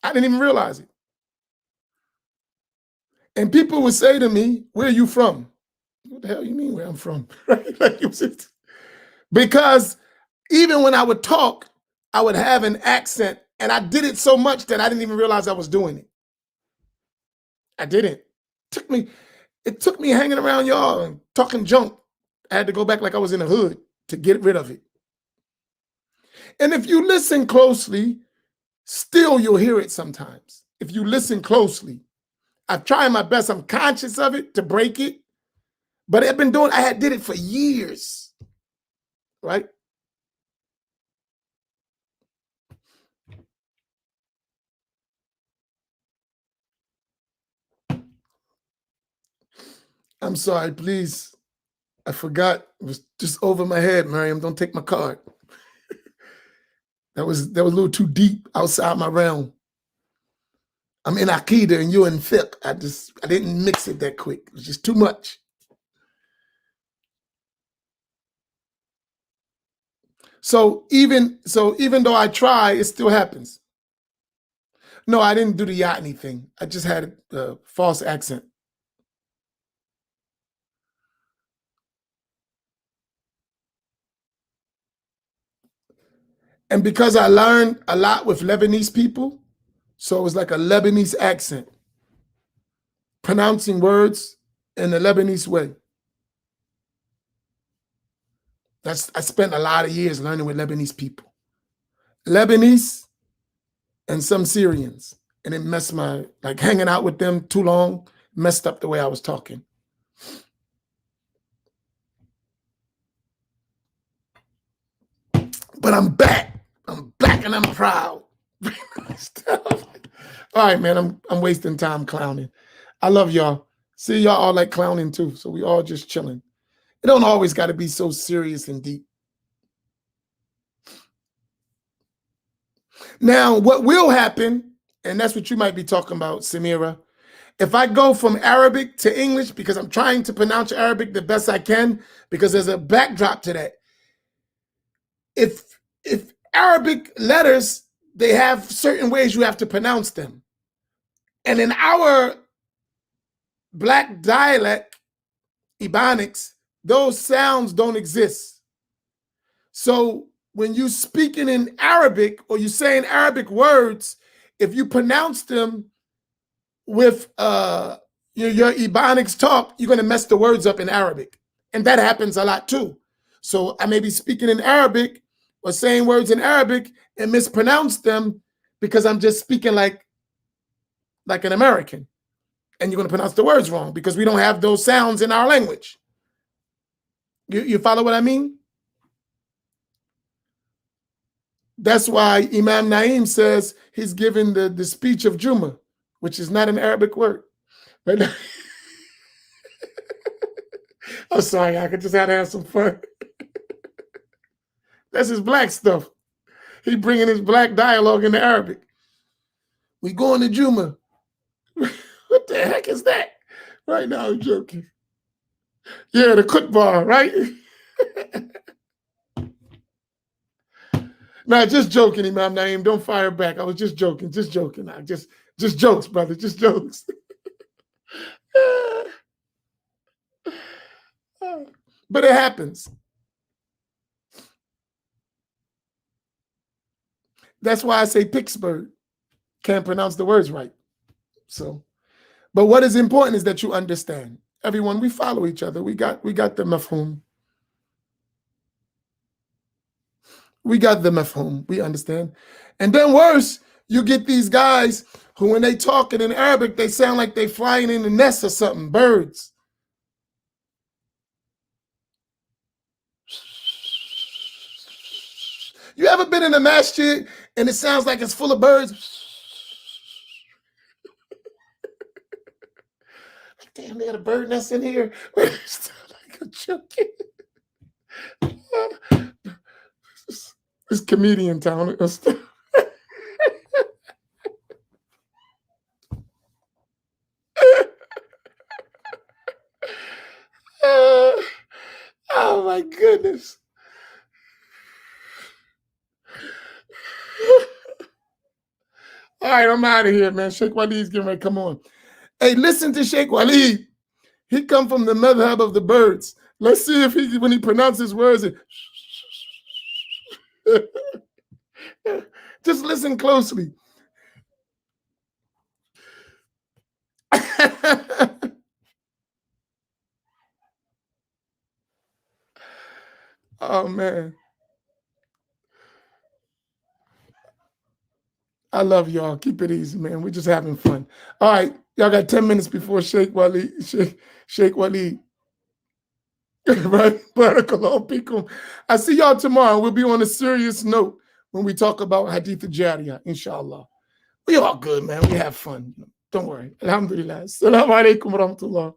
I didn't even realize it. And people would say to me, "Where are you from?" What the hell you mean where I'm from? Because even when I would talk, I would have an accent, and I did it so much that I didn't even realize I was doing it. I didn't. It took me hanging around y'all and talking junk. I had to go back like I was in the hood to get rid of it. And if you listen closely, still you'll hear it sometimes. If you listen closely, I've tried my best. I'm conscious of it to break it, but I did it for years, right? I'm sorry, please. I forgot. It was just over my head, Miriam. Don't take my card. That was a little too deep outside my realm. I'm in Aqidah and you're in fiqh. I didn't mix it that quick. It was just too much. So even though I try, it still happens. No, I didn't do the Yachty thing. I just had a false accent. And because I learned a lot with Lebanese people, so it was like a Lebanese accent, pronouncing words in the Lebanese way. I spent a lot of years learning with Lebanese people. Lebanese and some Syrians. And it messed hanging out with them too long, messed up the way I was talking. But I'm back. I'm back and I'm proud. All right, man, I'm wasting time clowning. I love y'all. See, y'all all like clowning too, so we all just chilling. It don't always got to be so serious and deep. Now, what will happen, and that's what you might be talking about, Samira, if I go from Arabic to English, because I'm trying to pronounce Arabic the best I can, because there's a backdrop to that. If Arabic letters, they have certain ways you have to pronounce them. And in our Black dialect, Ebonics, those sounds don't exist. So when you speaking in Arabic or you saying Arabic words, if you pronounce them with your Ebonics talk, you're going to mess the words up in Arabic. And that happens a lot too. So I may be speaking in Arabic or saying words in Arabic and mispronounce them because I'm just speaking like an American. And you're going to pronounce the words wrong because we don't have those sounds in our language. You follow what I mean? That's why Imam Naeem says he's given the speech of Juma, which is not an Arabic word. Right? I'm sorry, I could just have to have some fun. That's his black stuff. He bringing his black dialogue into Arabic. We going to Juma. What the heck is that? Right now, I'm joking. Yeah, the cook bar, right? Nah, just joking, Imam Naeem. Don't fire back. I was just joking. Just joking. Just jokes, brother. Just jokes. But it happens. That's why I say Pittsburgh. Can't pronounce the words right. So, but what is important is that you understand. Everyone, we follow each other. We got the mafhum. We got the mafhum. We understand. And then worse, you get these guys who, when they talking in Arabic, they sound like they flying in the nest or something, birds. You ever been in a masjid and it sounds like it's full of birds? Damn, they got a bird nest in here. Like a joking. It's comedian town. Oh my goodness. All right, I'm out of here, man. Sheikh Waleed's getting ready to come on. Hey, listen to Sheikh Waleed. He come from the madhab of the birds. Let's see if he, when he pronounces words, just listen closely. Oh man, I love y'all. Keep it easy, man. We're just having fun. All right, y'all got 10 minutes before Sheikh Waleed. Sheikh Waleed. Right? Barakallahu fikum. I see y'all tomorrow. We'll be on a serious note when we talk about Hadith al-Jariyah, inshallah. We all good, man. We have fun. Don't worry. Alhamdulillah. Assalamu alaikum wa rahmatullah.